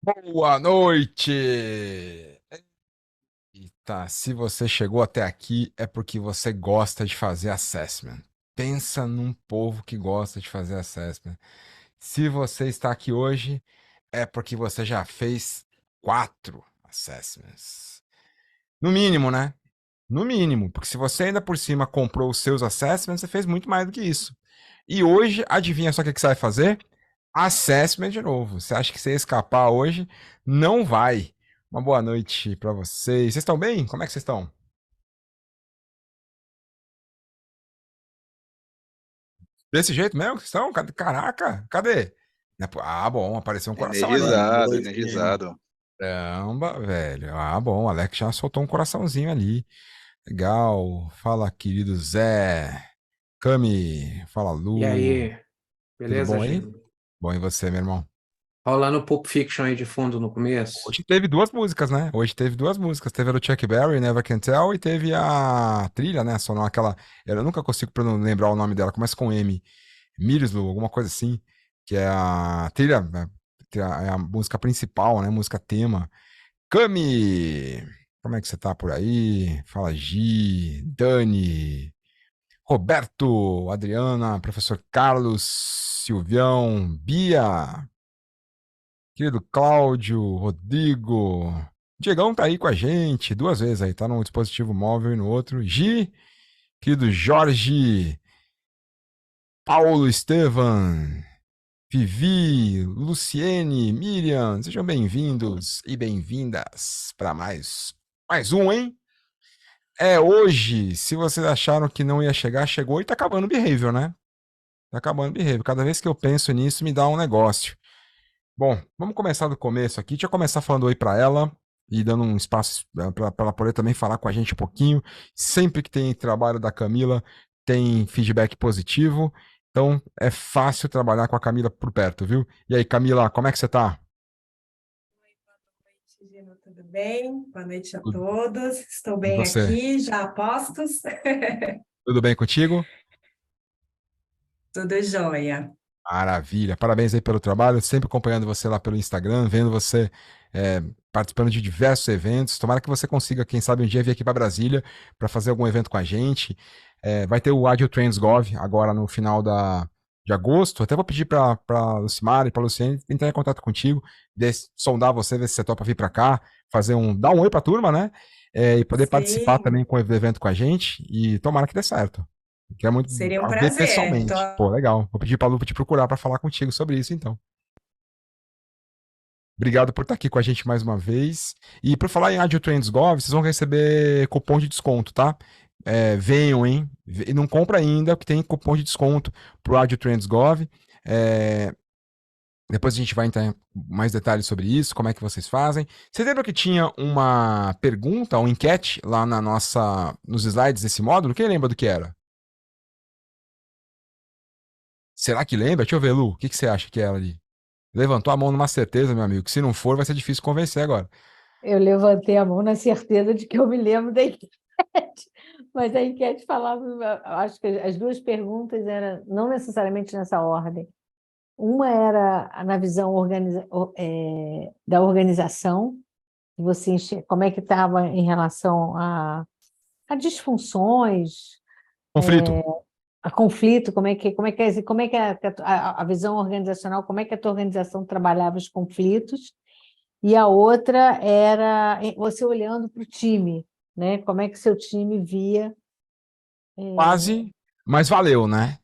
Boa noite! Eita, se você chegou até aqui é porque você gosta de fazer assessment. Pensa num povo que gosta de fazer assessment. Se você está aqui hoje é porque você já fez 4 assessments. No mínimo, né? No mínimo, porque se você ainda por cima comprou os seus assessments, você fez muito mais do que isso. E hoje, adivinha só o que você vai fazer? Assessment de novo. Você acha que você ia escapar hoje? Não vai. Uma boa noite pra vocês. Vocês estão bem? Como é que vocês estão? Desse jeito mesmo que vocês estão? Caraca, cadê? Ah, bom, apareceu um coração ali. Boa Energizado, noite. energizado. Caramba, velho. Ah, bom, o Alex já soltou um coraçãozinho ali. Legal. Fala, querido Zé. Cami. Fala, E Lu. aí, Tudo beleza, bom aí? gente? Bom, e você, meu irmão? Rolando Pulp Fiction aí de fundo no começo. Hoje teve duas músicas, né? Hoje teve duas músicas. Teve a do Chuck Berry, Never Can Tell, e teve a trilha, né? Sonora, aquela. Eu nunca consigo lembrar o nome dela, começa com M. Mirislu, alguma coisa assim. Que é a trilha, né? É a música principal, né? Música tema. Cami! Como é que você tá por aí? Fala, Gi, Dani, Roberto, Adriana, professor Carlos, Silvião, Bia. Querido Cláudio, Rodrigo. Diegão tá aí com a gente duas vezes aí, tá num dispositivo móvel e no outro. Gi, querido Jorge, Paulo Estevam, Vivi, Luciene, Miriam, sejam bem-vindos e bem-vindas para mais um, hein? É hoje, se vocês acharam que não ia chegar, chegou e tá acabando o behavior, né? Tá acabando o behavior. Cada vez que eu penso nisso, me dá um negócio. Bom, vamos começar do começo aqui. Deixa eu começar falando oi para ela e dando um espaço para ela poder também falar com a gente um pouquinho. Sempre que tem trabalho da Camila, tem feedback positivo. Então é fácil trabalhar com a Camila por perto, viu? E aí, Camila, como é que você tá? Gino, tudo bem? Boa noite a Tudo. todos. Estou E bem você? aqui, já a postos. Tudo bem contigo? Tudo jóia. Maravilha. Parabéns aí pelo trabalho. Sempre acompanhando você lá pelo Instagram, vendo você é, participando de diversos eventos. Tomara que você consiga, quem sabe, um dia vir aqui para Brasília para fazer algum evento com a gente. Vai ter o Agile Trends Gov agora no final de agosto. Até vou pedir para Lucimar e para Luciene entrar em contato contigo, sondar você, ver se você topa vir para cá, dar um oi para a turma, né? E poder participar Sim, também do evento com a gente. E tomara que dê certo. Quero muito seria um ver prazer. pessoalmente. Pô, legal. Vou pedir pra Lu te procurar para falar contigo sobre isso, então. Obrigado por estar aqui com a gente mais uma vez. E por falar em Agile Trends Gov, vocês vão receber cupom de desconto, tá? Venham, hein? E não compra ainda, que tem cupom de desconto pro Agile Trends Gov. Depois a gente vai entrar em mais detalhes sobre isso, como é que vocês fazem. Você lembra que tinha uma pergunta, uma enquete lá nos slides desse módulo? Quem lembra do que era? Será que lembra? Deixa eu ver, Lu. O que você acha que era ali? Levantou a mão numa certeza, meu amigo, que se não for, vai ser difícil convencer agora. Eu levantei a mão na certeza de que eu me lembro da enquete, mas a enquete falava, acho que as duas perguntas eram não necessariamente nessa ordem. Uma era na visão da organização, como é que estava em relação a disfunções, Conflito. a conflito, como é que a visão organizacional, como é que a tua organização trabalhava os conflitos. E a outra era você olhando para o time, né? Como é que seu time via. Quase, mas valeu, né?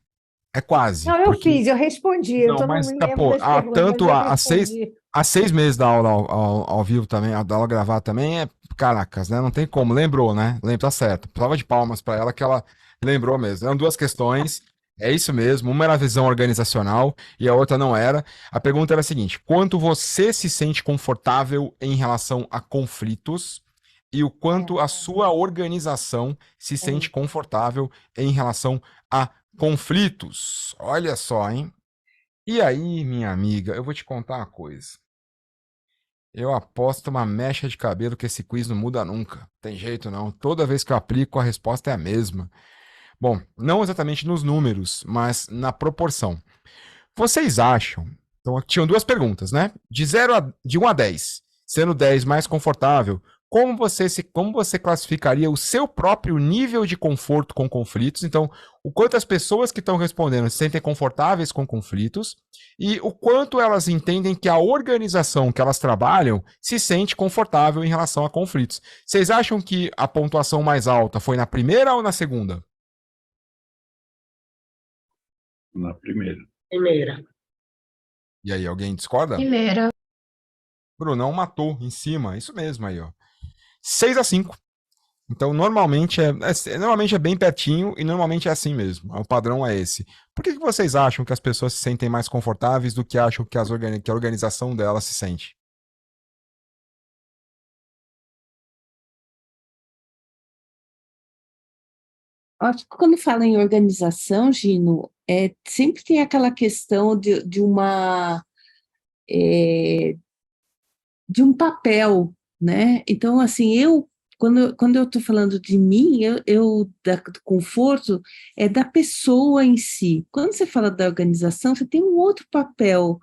É quase, Não, porque... eu respondi, Não, não mas, me lembro pô, das perguntas, mas tanto eu há respondi. 6 meses da aula ao vivo também, da aula gravada também, caracas, né? Não tem como, lembrou, né? Lembra, tá certo. Prova de palmas pra ela que ela lembrou mesmo. Eram duas questões, é isso mesmo. Uma era a visão organizacional e a outra não era. A pergunta era a seguinte: quanto você se sente confortável em relação a conflitos e o quanto a sua organização se sente confortável em relação a conflitos? Olha só, hein? E aí, minha amiga, eu vou te contar uma coisa. Eu aposto uma mecha de cabelo que esse quiz não muda nunca. Tem jeito não. Toda vez que eu aplico, a resposta é a mesma. Bom, não exatamente nos números, mas na proporção. Vocês acham, Então, tinham duas perguntas, né? De 1 a 10, sendo 10 mais confortável, como você classificaria o seu próprio nível de conforto com conflitos? Então, o quanto as pessoas que estão respondendo se sentem confortáveis com conflitos e o quanto elas entendem que a organização que elas trabalham se sente confortável em relação a conflitos. Vocês acham que a pontuação mais alta foi na primeira ou na segunda? Na primeira. Primeira. E aí, alguém discorda? Primeira. Brunão matou em cima, isso mesmo aí, ó. 6 a 5. Então, normalmente é bem pertinho e normalmente é assim mesmo. O padrão é esse. Por que vocês acham que as pessoas se sentem mais confortáveis do que acham que a organização delas se sente? Acho que quando fala em organização, Gino, sempre tem aquela questão de um papel, né? Então, assim, quando eu estou falando de mim, do conforto, é da pessoa em si. Quando você fala da organização, você tem um outro papel,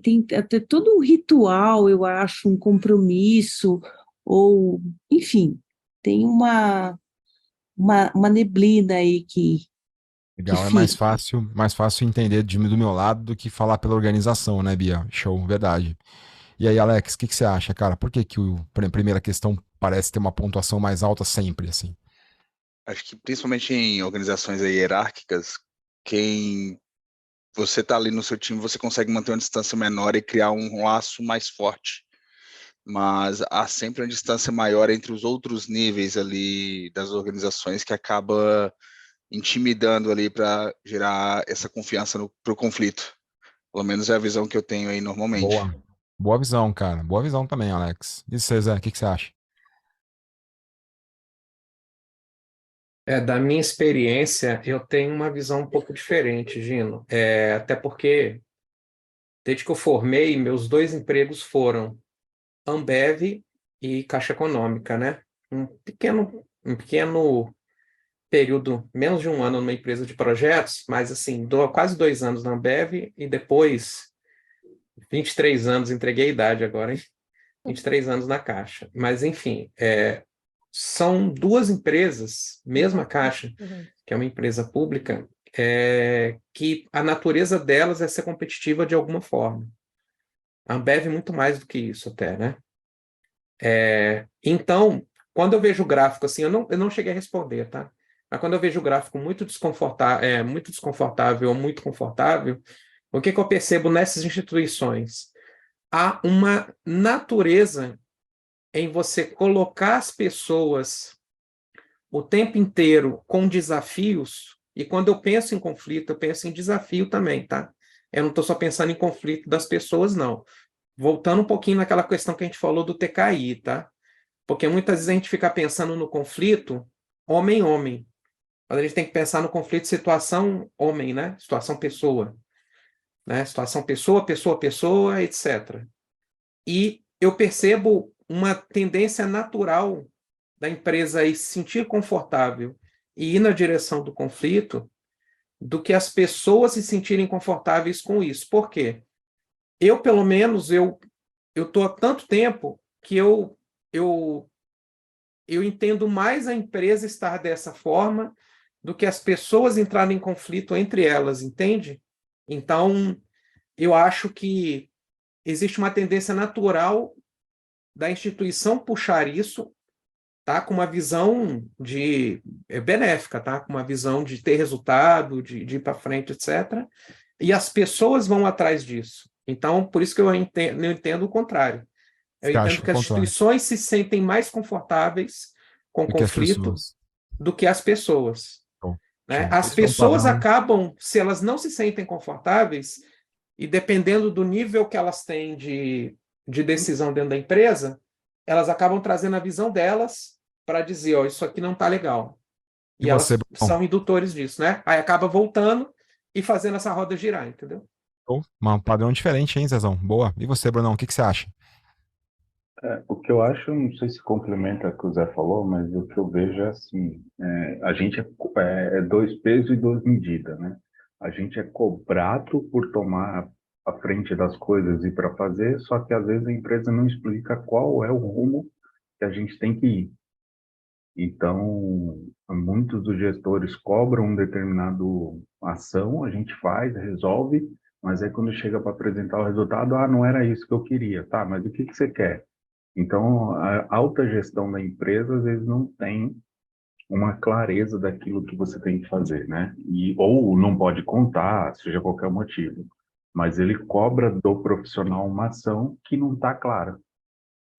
tem até todo um ritual, eu acho, um compromisso, ou, enfim, tem uma neblina aí que Legal, é fica. mais fácil entender do meu lado do que falar pela organização, né, Bia? Show, verdade. E aí, Alex, o que você acha, cara? Por que a primeira questão parece ter uma pontuação mais alta sempre, assim? Acho que principalmente em organizações aí hierárquicas, quem você tá ali no seu time, você consegue manter uma distância menor e criar um laço mais forte. Mas há sempre uma distância maior entre os outros níveis ali das organizações que acaba intimidando ali para gerar essa confiança pro conflito. Pelo menos é a visão que eu tenho aí normalmente. Boa. Boa visão, cara. Boa visão também, Alex. E você, Zé, o que você acha? Da minha experiência, eu tenho uma visão um pouco diferente, Gino. Até porque, desde que eu formei, meus 2 empregos foram Ambev e Caixa Econômica, né? Um pequeno período, menos de um ano numa empresa de projetos, mas assim, quase 2 anos na Ambev e depois 23 anos, entreguei a idade agora, hein? 23 anos na Caixa. Mas, enfim, são 2 empresas, mesmo a Caixa, que é uma empresa pública, que a natureza delas é ser competitiva de alguma forma. A Ambev muito mais do que isso até, né? Então, quando eu vejo o gráfico assim, eu não cheguei a responder, tá? Mas quando eu vejo o gráfico muito desconfortável ou muito confortável, o que eu percebo nessas instituições? Há uma natureza em você colocar as pessoas o tempo inteiro com desafios, e quando eu penso em conflito, eu penso em desafio também, tá? Eu não estou só pensando em conflito das pessoas, não. Voltando um pouquinho naquela questão que a gente falou do TKI, tá? Porque muitas vezes a gente fica pensando no conflito homem-homem. Mas a gente tem que pensar no conflito situação homem, né? Situação pessoa. Né? Situação pessoa, pessoa, pessoa, etc. E eu percebo uma tendência natural da empresa ir se sentir confortável e ir na direção do conflito do que as pessoas se sentirem confortáveis com isso. Por quê? Eu, pelo menos, eu estou há tanto tempo que eu entendo mais a empresa estar dessa forma do que as pessoas entrarem em conflito entre elas, entende? Então, eu acho que existe uma tendência natural da instituição puxar isso, tá, com uma visão benéfica, tá, com uma visão de ter resultado, de ir para frente, etc. E as pessoas vão atrás disso. Então, por isso que eu entendo o contrário. Eu Você acha entendo que as o contrário instituições se sentem mais confortáveis com do que as conflito pessoas? do que as pessoas. Show, Né? show. As Esse é um pessoas padrão. acabam, se elas não se sentem confortáveis, e dependendo do nível que elas têm de decisão dentro da empresa, elas acabam trazendo a visão delas para dizer, ó, isso aqui não está legal. E E você, elas Bruno? são indutores disso, né? Aí acaba voltando e fazendo essa roda girar, entendeu? Show. Um padrão diferente, hein, Zezão? Boa. E você, Brunão, o que você acha? O que eu acho, não sei se complementa o que o Zé falou, mas o que eu vejo é assim, a gente é 2 pesos e 2 medidas, né? A gente é cobrado por tomar à frente das coisas e para fazer, só que às vezes a empresa não explica qual é o rumo que a gente tem que ir. Então, muitos dos gestores cobram um determinado ação, a gente faz, resolve, mas aí quando chega para apresentar o resultado, não era isso que eu queria, tá, mas o que que você quer? Então, a alta gestão da empresa, às vezes, não tem uma clareza daquilo que você tem que fazer, né? Ou não pode contar, seja qualquer motivo. Mas ele cobra do profissional uma ação que não está clara,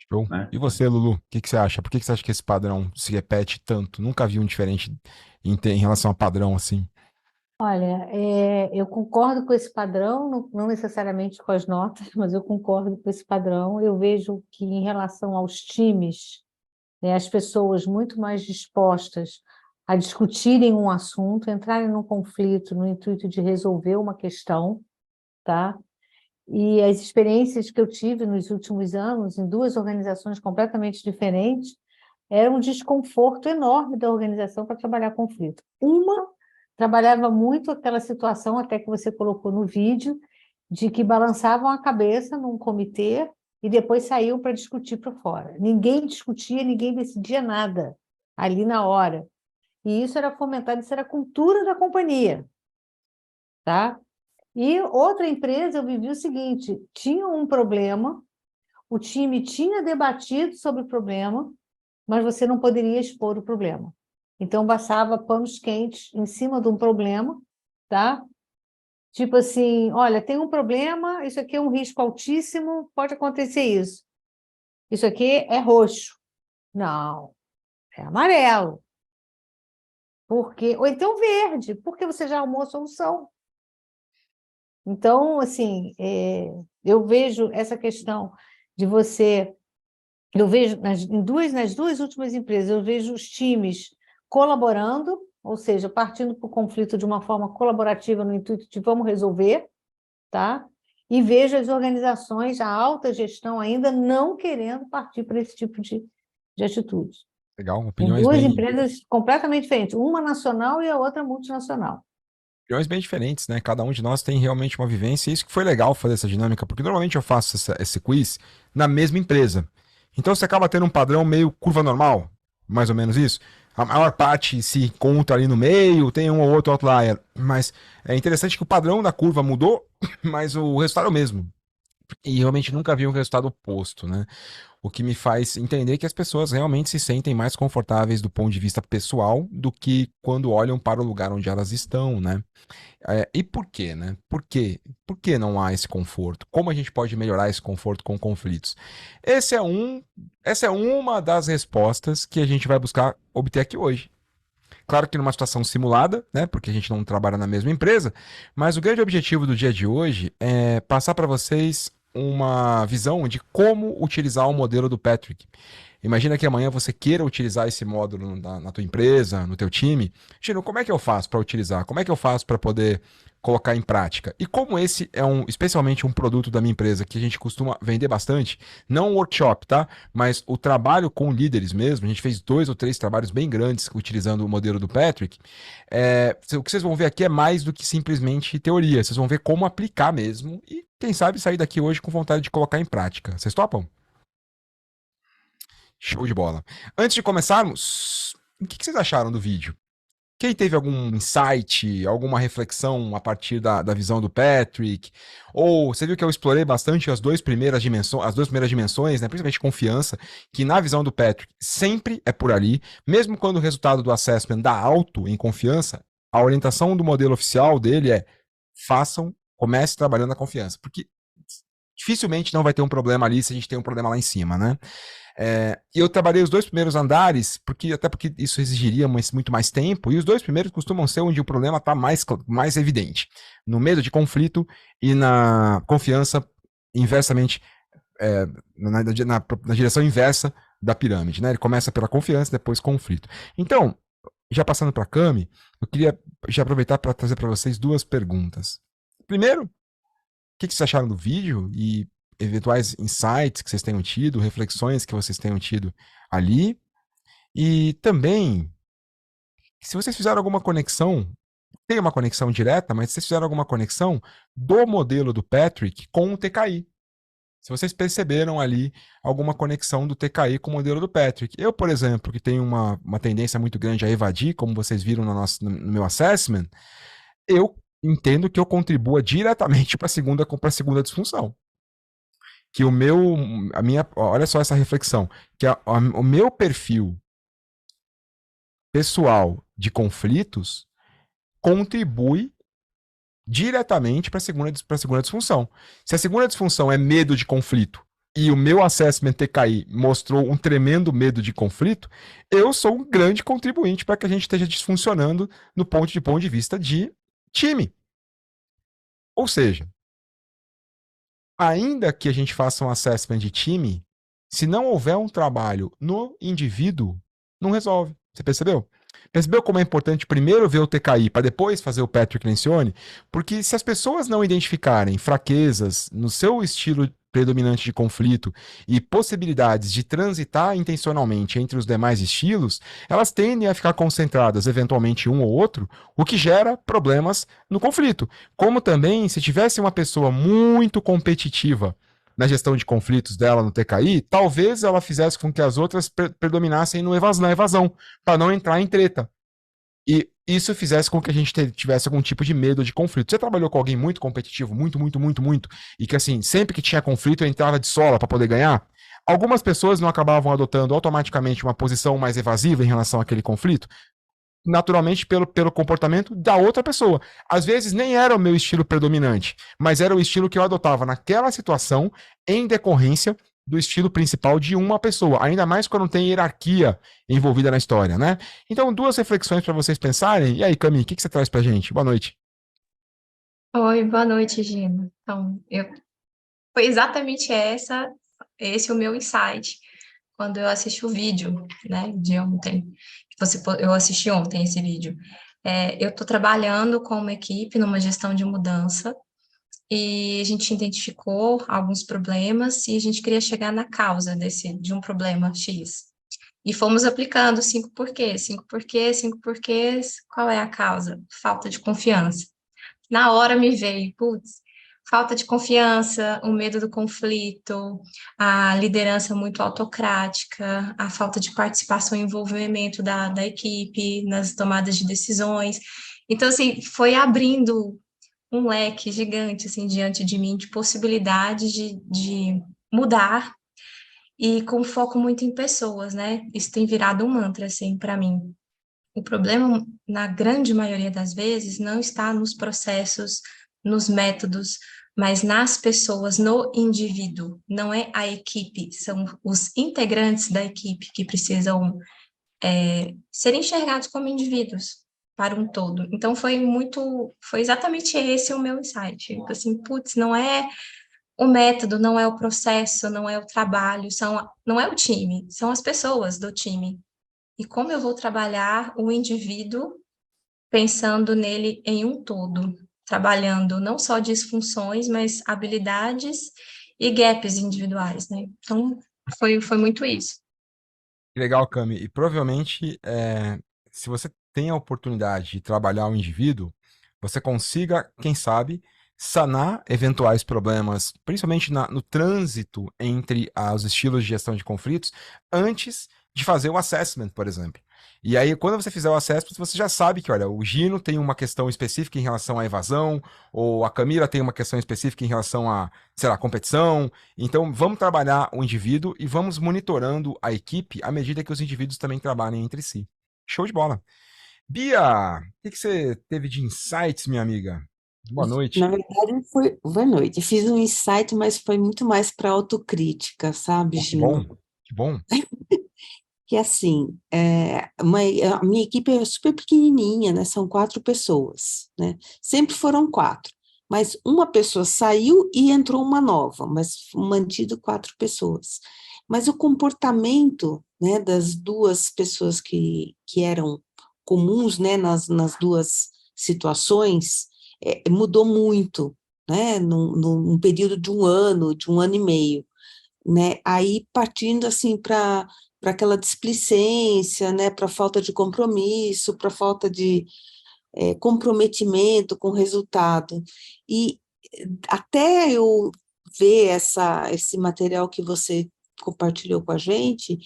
Show. né? E você, Lulu, o que que você acha? Por que que você acha que esse padrão se repete tanto? Nunca vi um diferente em relação a padrão assim. Olha, eu concordo com esse padrão, não necessariamente com as notas, mas eu concordo com esse padrão. Eu vejo que, em relação aos times, né, as pessoas muito mais dispostas a discutirem um assunto, entrarem num conflito no intuito de resolver uma questão, tá? E as experiências que eu tive nos últimos anos, em duas organizações completamente diferentes, era um desconforto enorme da organização para trabalhar conflito. Uma trabalhava muito aquela situação, até que você colocou no vídeo, de que balançavam a cabeça num comitê e depois saíam para discutir para fora. Ninguém discutia, ninguém decidia nada ali na hora. E isso era fomentado, isso era a cultura da companhia, tá? E outra empresa, eu vivi o seguinte, tinha um problema, o time tinha debatido sobre o problema, mas você não poderia expor o problema. Então, bastava panos quentes em cima de um problema, tá? Tipo assim, olha, tem um problema, isso aqui é um risco altíssimo, pode acontecer isso. Isso aqui é roxo. Não, é amarelo. Ou então verde, porque você já arrumou a solução. Então, assim, eu vejo essa questão de você... Eu vejo nas duas últimas empresas, eu vejo os times colaborando, ou seja, partindo para o conflito de uma forma colaborativa no intuito de vamos resolver, tá? E vejo as organizações, a alta gestão ainda não querendo partir para esse tipo de atitude. Legal, Em opiniões duas bem, empresas completamente diferentes, uma nacional e a outra multinacional. opiniões bem diferentes, né? Cada um de nós tem realmente uma vivência, e isso que foi legal fazer essa dinâmica, porque normalmente eu faço esse quiz na mesma empresa. Então você acaba tendo um padrão meio curva normal, mais ou menos isso. A maior parte se encontra ali no meio, tem um ou outro outlier, mas é interessante que o padrão da curva mudou, mas o resultado é o mesmo. E realmente nunca vi um resultado oposto, né? O que me faz entender que as pessoas realmente se sentem mais confortáveis do ponto de vista pessoal do que quando olham para o lugar onde elas estão, né? E por quê, né? Por quê? Por que não há esse conforto? Como a gente pode melhorar esse conforto com conflitos? Essa é uma das respostas que a gente vai buscar obter aqui hoje. Claro que numa situação simulada, né? Porque a gente não trabalha na mesma empresa, mas o grande objetivo do dia de hoje é passar para vocês uma visão de como utilizar o modelo do Patrick. Imagina que amanhã você queira utilizar esse módulo na tua empresa, no teu time. Gino, como é que eu faço para utilizar? Como é que eu faço para poder colocar em prática? E como esse é especialmente um produto da minha empresa que a gente costuma vender bastante, não o workshop, tá? Mas o trabalho com líderes mesmo, a gente fez 2 ou 3 trabalhos bem grandes utilizando o modelo do Patrick. O que vocês vão ver aqui é mais do que simplesmente teoria. Vocês vão ver como aplicar mesmo e, quem sabe, sair daqui hoje com vontade de colocar em prática. Vocês topam? Show de bola. Antes de começarmos, o que vocês acharam do vídeo? Quem teve algum insight, alguma reflexão a partir da visão do Patrick? Ou você viu que eu explorei bastante as duas primeiras dimensões, né? Principalmente confiança, que na visão do Patrick sempre é por ali, mesmo quando o resultado do assessment dá alto em confiança, a orientação do modelo oficial dele é comece trabalhando na confiança, porque dificilmente não vai ter um problema ali se a gente tem um problema lá em cima, né? E eu trabalhei os 2 primeiros andares, até porque isso exigiria muito mais tempo, e os 2 primeiros costumam ser onde o problema está mais evidente, no medo de conflito e na confiança inversamente, na direção inversa da pirâmide, né? Ele começa pela confiança, depois conflito. Então, já passando para a Cami, eu queria já aproveitar para trazer para vocês 2 perguntas. Primeiro, o que vocês acharam do vídeo e eventuais insights que vocês tenham tido, reflexões que vocês tenham tido ali. E também, se vocês fizeram alguma conexão tem uma conexão direta, mas vocês fizeram alguma conexão do modelo do Patrick com o TKI. Se vocês perceberam ali alguma conexão do TKI com o modelo do Patrick. Eu, por exemplo, que tenho uma tendência muito grande a evadir, como vocês viram no meu assessment, eu entendo que eu contribua diretamente para a segunda disfunção. Que olha só essa reflexão, que o meu perfil pessoal de conflitos contribui diretamente para a segunda disfunção. Se a segunda disfunção é medo de conflito e o meu assessment TKI mostrou um tremendo medo de conflito, eu sou um grande contribuinte para que a gente esteja disfuncionando no ponto de vista de time. Ou seja, ainda que a gente faça um assessment de time, se não houver um trabalho no indivíduo, não resolve. Você percebeu? Percebeu como é importante primeiro ver o TKI para depois fazer o Patrick Lencioni? Porque se as pessoas não identificarem fraquezas no seu estilo predominante de conflito e possibilidades de transitar intencionalmente entre os demais estilos, elas tendem a ficar concentradas eventualmente em um ou outro, o que gera problemas no conflito. Como também, se tivesse uma pessoa muito competitiva na gestão de conflitos dela no TKI, talvez ela fizesse com que as outras predominassem na evasão, para não entrar em treta. E isso fizesse com que a gente tivesse algum tipo de medo de conflito. Você trabalhou com alguém muito competitivo, muito, e que assim, sempre que tinha conflito, entrava de sola para poder ganhar? Algumas pessoas não acabavam adotando automaticamente uma posição mais evasiva em relação àquele conflito? Naturalmente pelo comportamento da outra pessoa. Às vezes nem era o meu estilo predominante, mas era o estilo que eu adotava naquela situação em decorrência do estilo principal de uma pessoa, ainda mais quando tem hierarquia envolvida na história, né? Então, duas reflexões para vocês pensarem. E aí, Cami, o que você traz pra gente? Boa noite. Oi, boa noite, Gina. Então, foi exatamente esse o meu insight quando eu assisti o vídeo, né, de ontem. Eu assisti ontem esse vídeo. Eu estou trabalhando com uma equipe numa gestão de mudança e a gente identificou alguns problemas e a gente queria chegar na causa de um problema X. E fomos aplicando 5 porquês, 5 porquês, 5 porquês. Qual é a causa? Falta de confiança. Na hora me veio, putz, falta de confiança, o medo do conflito, a liderança muito autocrática, a falta de participação e envolvimento da equipe nas tomadas de decisões. Então, assim, foi abrindo um leque gigante, assim, diante de mim, de possibilidades de mudar e com foco muito em pessoas, né? Isso tem virado um mantra, assim, para mim. O problema, na grande maioria das vezes, não está nos processos, nos métodos, mas nas pessoas, no indivíduo. Não é a equipe, são os integrantes da equipe que precisam ser enxergados como indivíduos para um todo. Então, foi exatamente esse o meu insight. Assim, putz, não é o método, não é o processo, não é o trabalho, não é o time, são as pessoas do time. E como eu vou trabalhar o indivíduo pensando nele em um todo, trabalhando não só disfunções, mas habilidades e gaps individuais, né? Então, foi muito isso. Que legal, Cami. E provavelmente, se você tem a oportunidade de trabalhar o indivíduo, você consiga, quem sabe, sanar eventuais problemas, principalmente no trânsito entre os estilos de gestão de conflitos, antes de fazer o assessment, por exemplo. E aí, quando você fizer o assessment, você já sabe que, olha, o Gino tem uma questão específica em relação à evasão, ou a Camila tem uma questão específica em relação a, sei lá, competição. Então, vamos trabalhar o indivíduo e vamos monitorando a equipe à medida que os indivíduos também trabalhem entre si. Show de bola. Bia, o que você teve de insights, minha amiga? Boa noite. Na verdade, boa noite. Fiz um insight, mas foi muito mais para autocrítica, sabe, Que Gino? bom, que bom. Que assim, a minha equipe é super pequenininha, né? São 4 pessoas, né? Sempre foram 4, mas uma pessoa saiu e entrou uma nova, mas mantido 4 pessoas. Mas o comportamento, né, das 2 pessoas que eram comuns, né, nas 2 situações, mudou muito, né? Num período de um ano e meio, né? Aí partindo assim para aquela displicência, né, para falta de compromisso, para falta de comprometimento com o resultado. E até eu ver esse material que você compartilhou com a gente,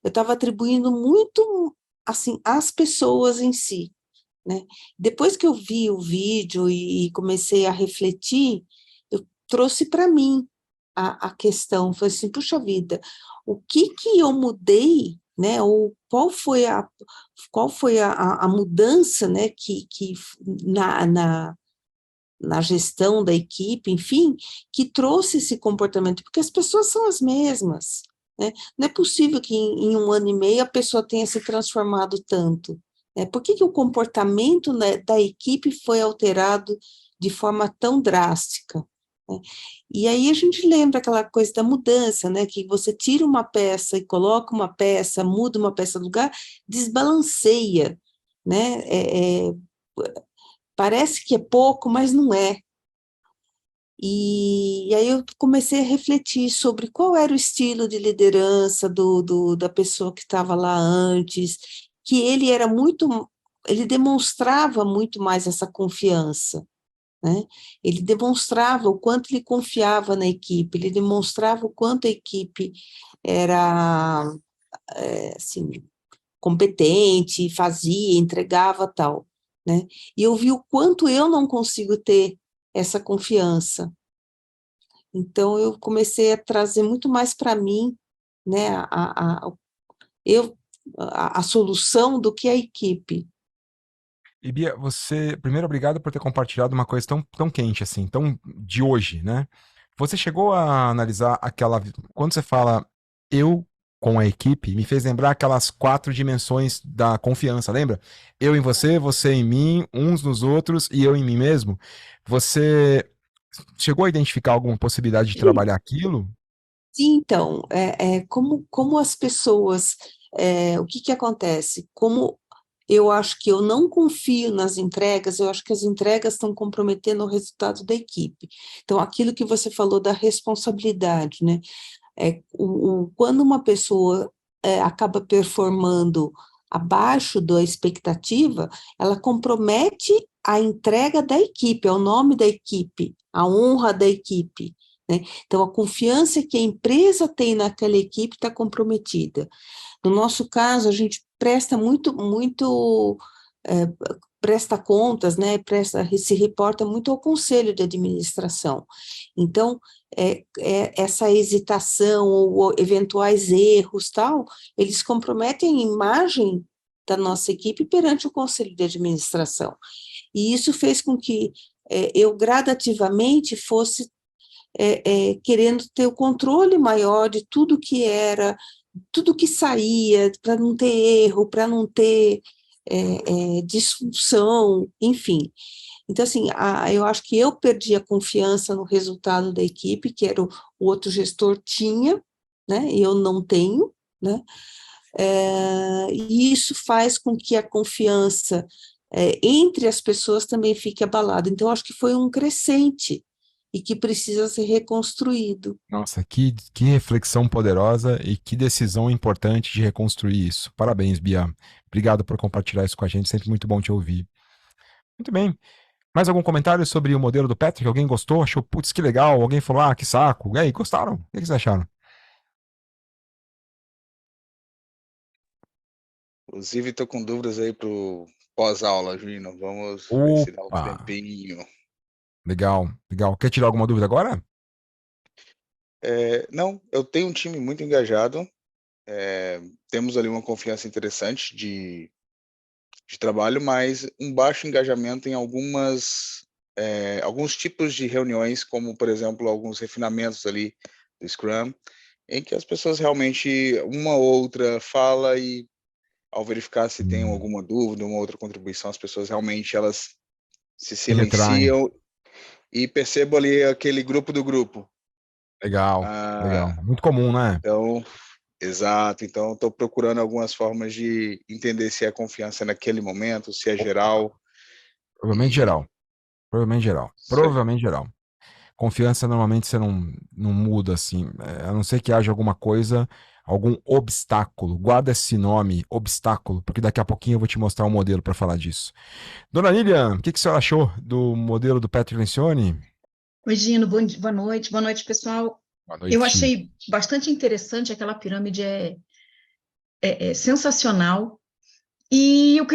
eu estava atribuindo muito, assim, às pessoas em si, né? Depois que eu vi o vídeo e comecei a refletir, eu trouxe para mim a questão, falei assim, puxa vida, o que eu mudei, né? Ou qual foi a mudança, né, que na gestão da equipe, enfim, que trouxe esse comportamento, porque as pessoas são as mesmas, né? Não é possível que em 1 ano e meio a pessoa tenha se transformado tanto, né? Por que o comportamento, né, da equipe foi alterado de forma tão drástica, né? E aí a gente lembra aquela coisa da mudança, né, que você tira uma peça e coloca uma peça, muda uma peça do lugar, desbalanceia, né? Parece que é pouco, mas não é. E aí eu comecei a refletir sobre qual era o estilo de liderança da pessoa que estava lá antes, que ele demonstrava muito mais essa confiança, né? Ele demonstrava o quanto ele confiava na equipe, ele demonstrava o quanto a equipe era, assim, competente, fazia, entregava, tal, né? E eu vi o quanto eu não consigo ter essa confiança. Então, eu comecei a trazer muito mais para mim, né, a solução do que a equipe. E Bia, primeiro, obrigado por ter compartilhado uma coisa tão quente assim, tão de hoje, né? Você chegou a analisar quando você fala eu com a equipe, me fez lembrar aquelas 4 dimensões da confiança, lembra? Eu em você, você em mim, uns nos outros e eu em mim mesmo. Você chegou a identificar alguma possibilidade de trabalhar aquilo? Sim, então, como as pessoas, o que acontece? Como eu acho que eu não confio nas entregas, eu acho que as entregas estão comprometendo o resultado da equipe. Então, aquilo que você falou da responsabilidade, né? Quando uma pessoa acaba performando abaixo da expectativa, ela compromete a entrega da equipe, é o nome da equipe, a honra da equipe, né? Então, a confiança que a empresa tem naquela equipe está comprometida. No nosso caso, a gente presta presta contas, né? Se reporta muito ao conselho de administração. Então, essa hesitação ou eventuais erros, tal, eles comprometem a imagem da nossa equipe perante o conselho de administração. E isso fez com que eu gradativamente fosse querendo ter o controle maior de tudo que saía, para não ter erro, para não ter disfunção, enfim. Então, assim, eu acho que eu perdi a confiança no resultado da equipe, que era o outro gestor tinha, né, e eu não tenho, né, e isso faz com que a confiança entre as pessoas também fique abalada. Então, eu acho que foi um crescente e que precisa ser reconstruído. Nossa, que reflexão poderosa e que decisão importante de reconstruir isso. Parabéns, Bia. Obrigado por compartilhar isso com a gente, sempre muito bom te ouvir. Muito bem. Mais algum comentário sobre o modelo do Patrick? Alguém gostou? Achou, putz, que legal? Alguém falou, ah, que saco. E aí, gostaram? O que vocês acharam? Inclusive, estou com dúvidas aí pro pós-aula, Gino. Vamos ver se dá um Opa, tempinho. legal, legal. Quer tirar alguma dúvida agora? Não, eu tenho um time muito engajado. Temos ali uma confiança interessante de trabalho, mas um baixo engajamento em alguns tipos de reuniões, como, por exemplo, alguns refinamentos ali do Scrum, em que as pessoas realmente, uma ou outra fala e, ao verificar se tem alguma dúvida, uma outra contribuição, as pessoas realmente elas se Se retraem. silenciam e percebo ali aquele grupo do grupo. Legal, legal. Muito comum, né? Então, exato. Então, estou procurando algumas formas de entender se é confiança naquele momento, se é geral. Provavelmente E geral. Provavelmente geral. isso aí. Provavelmente geral. Confiança normalmente você não muda assim, a não ser que haja alguma coisa algum obstáculo. Guarda esse nome, obstáculo, porque daqui a pouquinho eu vou te mostrar um modelo para falar disso. Dona Lilian, o que a senhora achou do modelo do Patrick Lencioni? Oi, Gino, boa noite, pessoal. Boa Eu noite. achei bastante interessante, aquela pirâmide é sensacional. E eu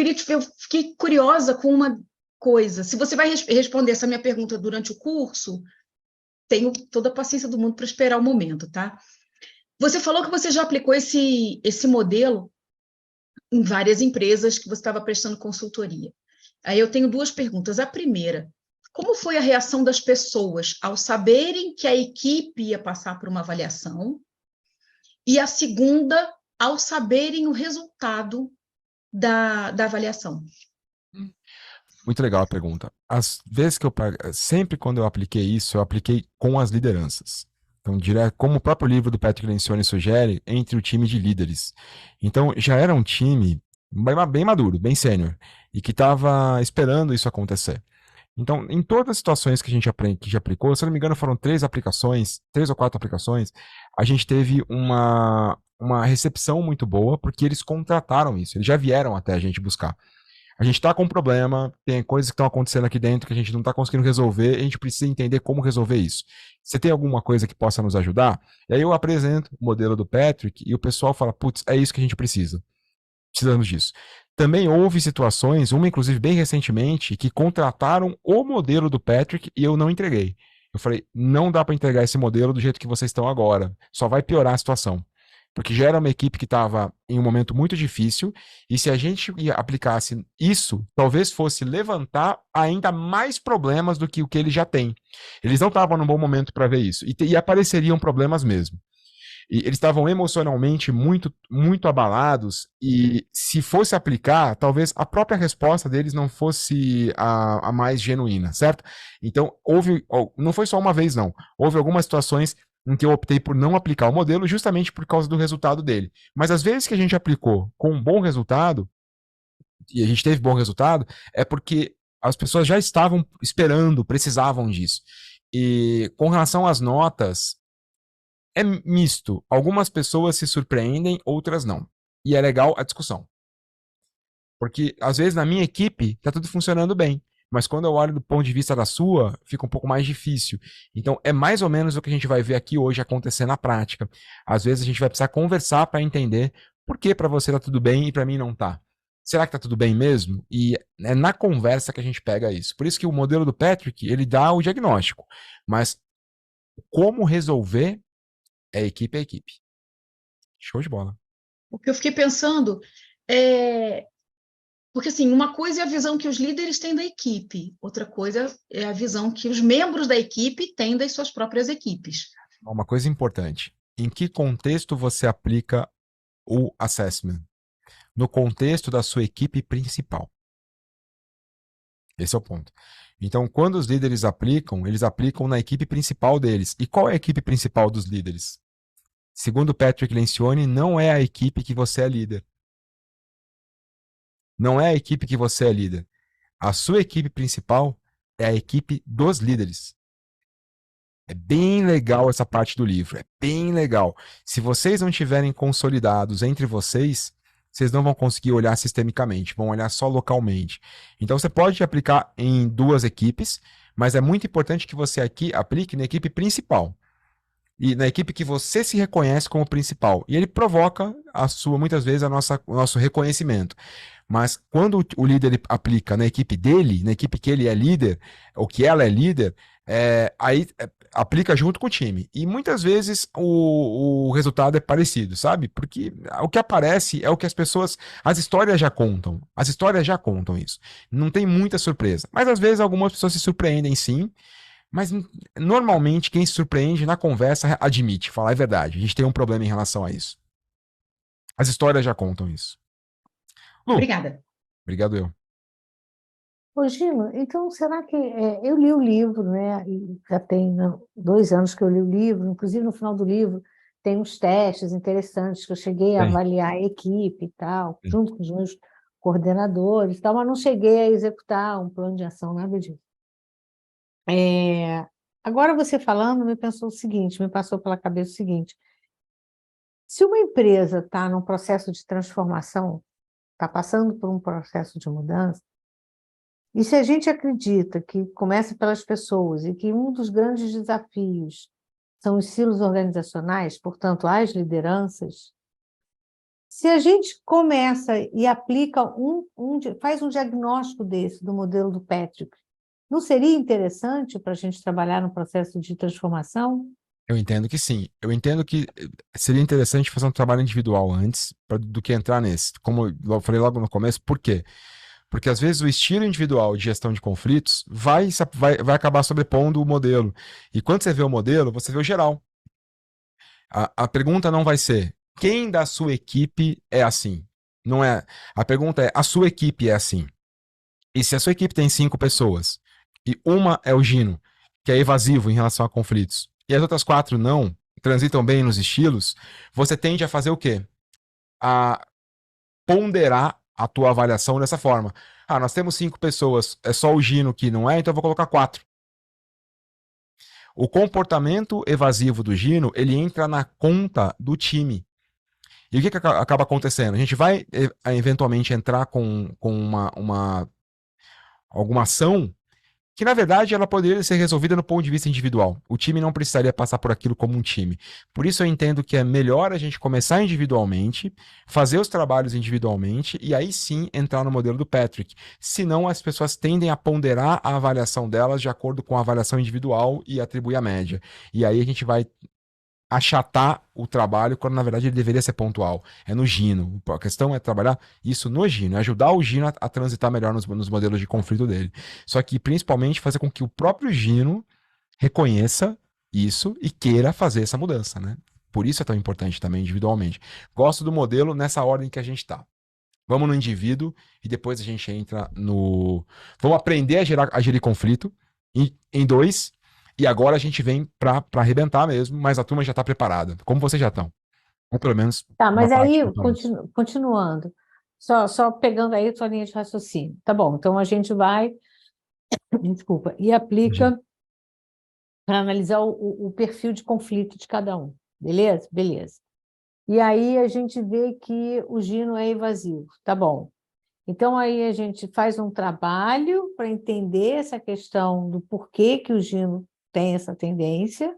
fiquei curiosa com uma coisa. Se você vai responder essa minha pergunta durante o curso, tenho toda a paciência do mundo para esperar o momento, tá? Você falou que você já aplicou esse modelo em várias empresas que você estava prestando consultoria. Aí eu tenho duas perguntas. A primeira, como foi a reação das pessoas ao saberem que a equipe ia passar por uma avaliação? E a segunda, ao saberem o resultado da avaliação. Muito legal a pergunta. Às vezes sempre quando eu apliquei isso, eu apliquei com as lideranças. Então, como o próprio livro do Patrick Lencioni sugere, entre o time de líderes. Então, já era um time bem maduro, bem sênior, e que estava esperando isso acontecer. Então, em todas as situações que a gente que já aplicou, se não me engano, foram 3 ou 4 aplicações, a gente teve uma recepção muito boa, porque eles contrataram isso, eles já vieram até a gente buscar. A gente está com um problema, tem coisas que estão acontecendo aqui dentro que a gente não está conseguindo resolver, e a gente precisa entender como resolver isso. Você tem alguma coisa que possa nos ajudar? E aí eu apresento o modelo do Patrick e o pessoal fala, putz, é isso que a gente precisa. Precisamos disso. Também houve situações, uma inclusive bem recentemente, que contrataram o modelo do Patrick e eu não entreguei. Eu falei, não dá para entregar esse modelo do jeito que vocês estão agora, só vai piorar a situação. Porque já era uma equipe que estava em um momento muito difícil, e se a gente aplicasse isso, talvez fosse levantar ainda mais problemas do que o que eles já têm. Eles não estavam num bom momento para ver isso, e apareceriam problemas mesmo. E eles estavam emocionalmente muito, muito abalados, e se fosse aplicar, talvez a própria resposta deles não fosse a mais genuína, certo? Então, não foi só uma vez, não. Houve algumas situações em que eu optei por não aplicar o modelo justamente por causa do resultado dele. Mas às vezes que a gente aplicou com um bom resultado, e a gente teve bom resultado, é porque as pessoas já estavam esperando, precisavam disso. E com relação às notas, é misto. Algumas pessoas se surpreendem, outras não. E é legal a discussão. Porque, às vezes, na minha equipe, tá tudo funcionando bem. Mas quando eu olho do ponto de vista da sua, fica um pouco mais difícil. Então, é mais ou menos o que a gente vai ver aqui hoje acontecer na prática. Às vezes, a gente vai precisar conversar para entender por que para você tá tudo bem e para mim não tá. Será que tá tudo bem mesmo? E é na conversa que a gente pega isso. Por isso que o modelo do Patrick, ele dá o diagnóstico. Mas como resolver é equipe a equipe. Show de bola. O que eu fiquei pensando é... Porque, assim, uma coisa é a visão que os líderes têm da equipe, outra coisa é a visão que os membros da equipe têm das suas próprias equipes. Uma coisa importante. Em que contexto você aplica o assessment? No contexto da sua equipe principal. Esse é o ponto. Então, quando os líderes aplicam, eles aplicam na equipe principal deles. E qual é a equipe principal dos líderes? Segundo Patrick Lencioni, não é a equipe que você é líder. Não é a equipe que você é líder. A sua equipe principal é a equipe dos líderes. É bem legal essa parte do livro. É bem legal. Se vocês não estiverem consolidados entre vocês, vocês não vão conseguir olhar sistemicamente, vão olhar só localmente. Então você pode aplicar em 2 equipes, mas é muito importante que você aqui aplique na equipe principal. E na equipe que você se reconhece como principal. E ele provoca muitas vezes o nosso reconhecimento. Mas quando o líder ele aplica na equipe dele, na equipe que ele é líder, ou que ela é líder, aí aplica junto com o time. E muitas vezes o resultado é parecido, sabe? Porque o que aparece é o que as histórias já contam. As histórias já contam isso. Não tem muita surpresa. Mas às vezes algumas pessoas se surpreendem sim. Mas normalmente quem se surpreende na conversa admite, fala, é verdade, a gente tem um problema em relação a isso. As histórias já contam isso. Lu, Obrigada. obrigado eu. Ô, Gino, então será que eu li o livro, né? E já tem 2 anos que eu li o livro, inclusive no final do livro tem uns testes interessantes que eu cheguei a Tem. avaliar a equipe e tal, junto com os meus coordenadores e tal, mas não cheguei a executar um plano de ação, nada disso. Agora você falando, me passou pela cabeça o seguinte: Se uma empresa está num processo de transformação, está passando por um processo de mudança, e se a gente acredita que começa pelas pessoas e que um dos grandes desafios são os silos organizacionais, portanto, as lideranças, se a gente começa e aplica faz um diagnóstico desse, do modelo do Patrick, não seria interessante para a gente trabalhar no processo de transformação? Eu entendo que sim. Eu entendo que seria interessante fazer um trabalho individual antes do que entrar nesse. Como eu falei logo no começo, por quê? Porque às vezes o estilo individual de gestão de conflitos vai acabar sobrepondo o modelo. E quando você vê o modelo, você vê o geral. A pergunta não vai ser quem da sua equipe é assim. Não é. A pergunta é: a sua equipe é assim? E se a sua equipe tem 5 pessoas e uma é o Gino, que é evasivo em relação a conflitos, e as outras 4 não, transitam bem nos estilos, você tende a fazer o quê? A ponderar a tua avaliação dessa forma. Ah, nós temos 5 pessoas, é só o Gino que não é, então eu vou colocar 4. O comportamento evasivo do Gino, ele entra na conta do time. E o que acaba acontecendo? A gente vai eventualmente entrar com alguma ação que, na verdade, ela poderia ser resolvida no ponto de vista individual. O time não precisaria passar por aquilo como um time. Por isso eu entendo que é melhor a gente começar individualmente, fazer os trabalhos individualmente e aí sim entrar no modelo do Patrick. Senão as pessoas tendem a ponderar a avaliação delas de acordo com a avaliação individual e atribuir a média. E aí a gente vai achatar o trabalho quando na verdade ele deveria ser pontual. É no Gino. A questão é trabalhar isso no Gino, é ajudar o Gino a transitar melhor nos modelos de conflito dele. Só que principalmente fazer com que o próprio Gino reconheça isso e queira fazer essa mudança, né? Por isso é tão importante também individualmente. Gosto do modelo nessa ordem que a gente tá. Vamos no indivíduo e depois a gente entra no... Vamos aprender a gerir conflito em 2. E agora a gente vem para arrebentar mesmo, mas a turma já está preparada. Como vocês já estão? Ou pelo menos. Tá, mas uma aí, parte, continuando, só pegando aí a tua linha de raciocínio. Tá bom, então a gente vai, desculpa, e aplica para analisar o perfil de conflito de cada um. Beleza? Beleza. E aí a gente vê que o Gino é evasivo. Tá bom. Então aí a gente faz um trabalho para entender essa questão do porquê que o Gino tem essa tendência,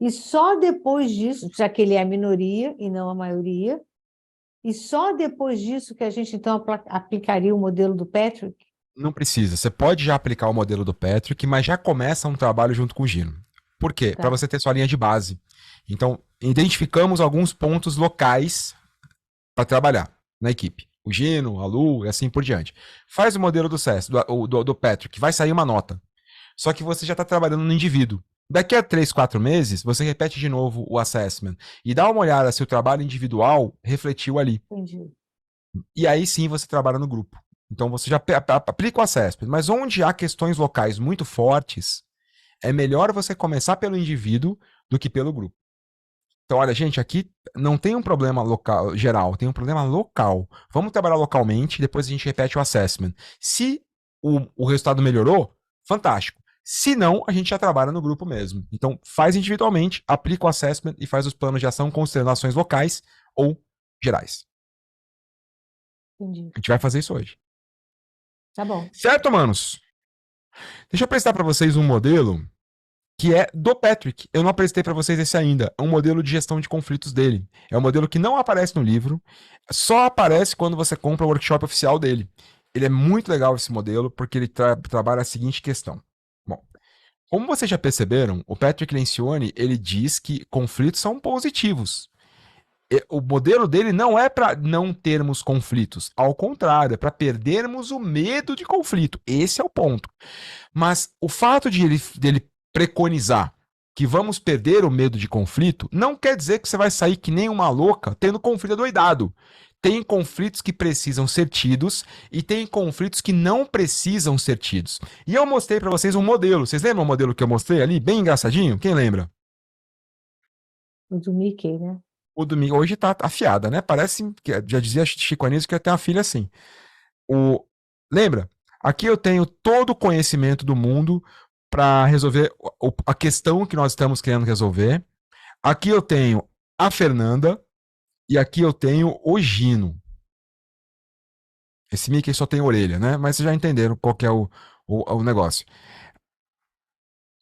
e só depois disso, já que ele é a minoria e não a maioria, e só depois disso que a gente, então, aplicaria o modelo do Patrick? Não precisa. Você pode já aplicar o modelo do Patrick, mas já começa um trabalho junto com o Gino. Por quê? Tá. Para você ter sua linha de base. Então, identificamos alguns pontos locais para trabalhar na equipe. O Gino, a Lu e assim por diante. Faz o modelo do CES, do Patrick, vai sair uma nota. Só que você já está trabalhando no indivíduo. Daqui a 3, 4 meses, você repete de novo o assessment e dá uma olhada se o trabalho individual refletiu ali. Entendi. E aí sim você trabalha no grupo. Então você já aplica o assessment. Mas onde há questões locais muito fortes, é melhor você começar pelo indivíduo do que pelo grupo. Então, olha, gente, aqui não tem um problema local, geral, tem um problema local. Vamos trabalhar localmente, depois a gente repete o assessment. Se o resultado melhorou, fantástico. Se não, a gente já trabalha no grupo mesmo. Então, faz individualmente, aplica o assessment e faz os planos de ação considerando ações locais ou gerais. Entendi. A gente vai fazer isso hoje. Tá bom. Certo, manos? Deixa eu apresentar para vocês um modelo que é do Patrick. Eu não apresentei para vocês esse ainda. É um modelo de gestão de conflitos dele. É um modelo que não aparece no livro, só aparece quando você compra o workshop oficial dele. Ele é muito legal esse modelo porque ele trabalha a seguinte questão. Bom, como vocês já perceberam, o Patrick Lencioni, ele diz que conflitos são positivos. O modelo dele não é para não termos conflitos, ao contrário, é para perdermos o medo de conflito. Esse é o ponto. Mas o fato dele preconizar que vamos perder o medo de conflito não quer dizer que você vai sair que nem uma louca tendo conflito adoidado. Tem conflitos que precisam ser tidos e tem conflitos que não precisam ser tidos. E eu mostrei para vocês um modelo. Vocês lembram o modelo que eu mostrei ali? Bem engraçadinho? Quem lembra? O do Mickey, né? O do Mickey. Hoje tá afiada, né? Parece, já dizia Chico Anísio que eu tenho uma filha assim. Lembra? Aqui eu tenho todo o conhecimento do mundo para resolver a questão que nós estamos querendo resolver. Aqui eu tenho a Fernanda, e aqui eu tenho o Gino. Esse Mickey só tem orelha, né? Mas vocês já entenderam qual que é o negócio.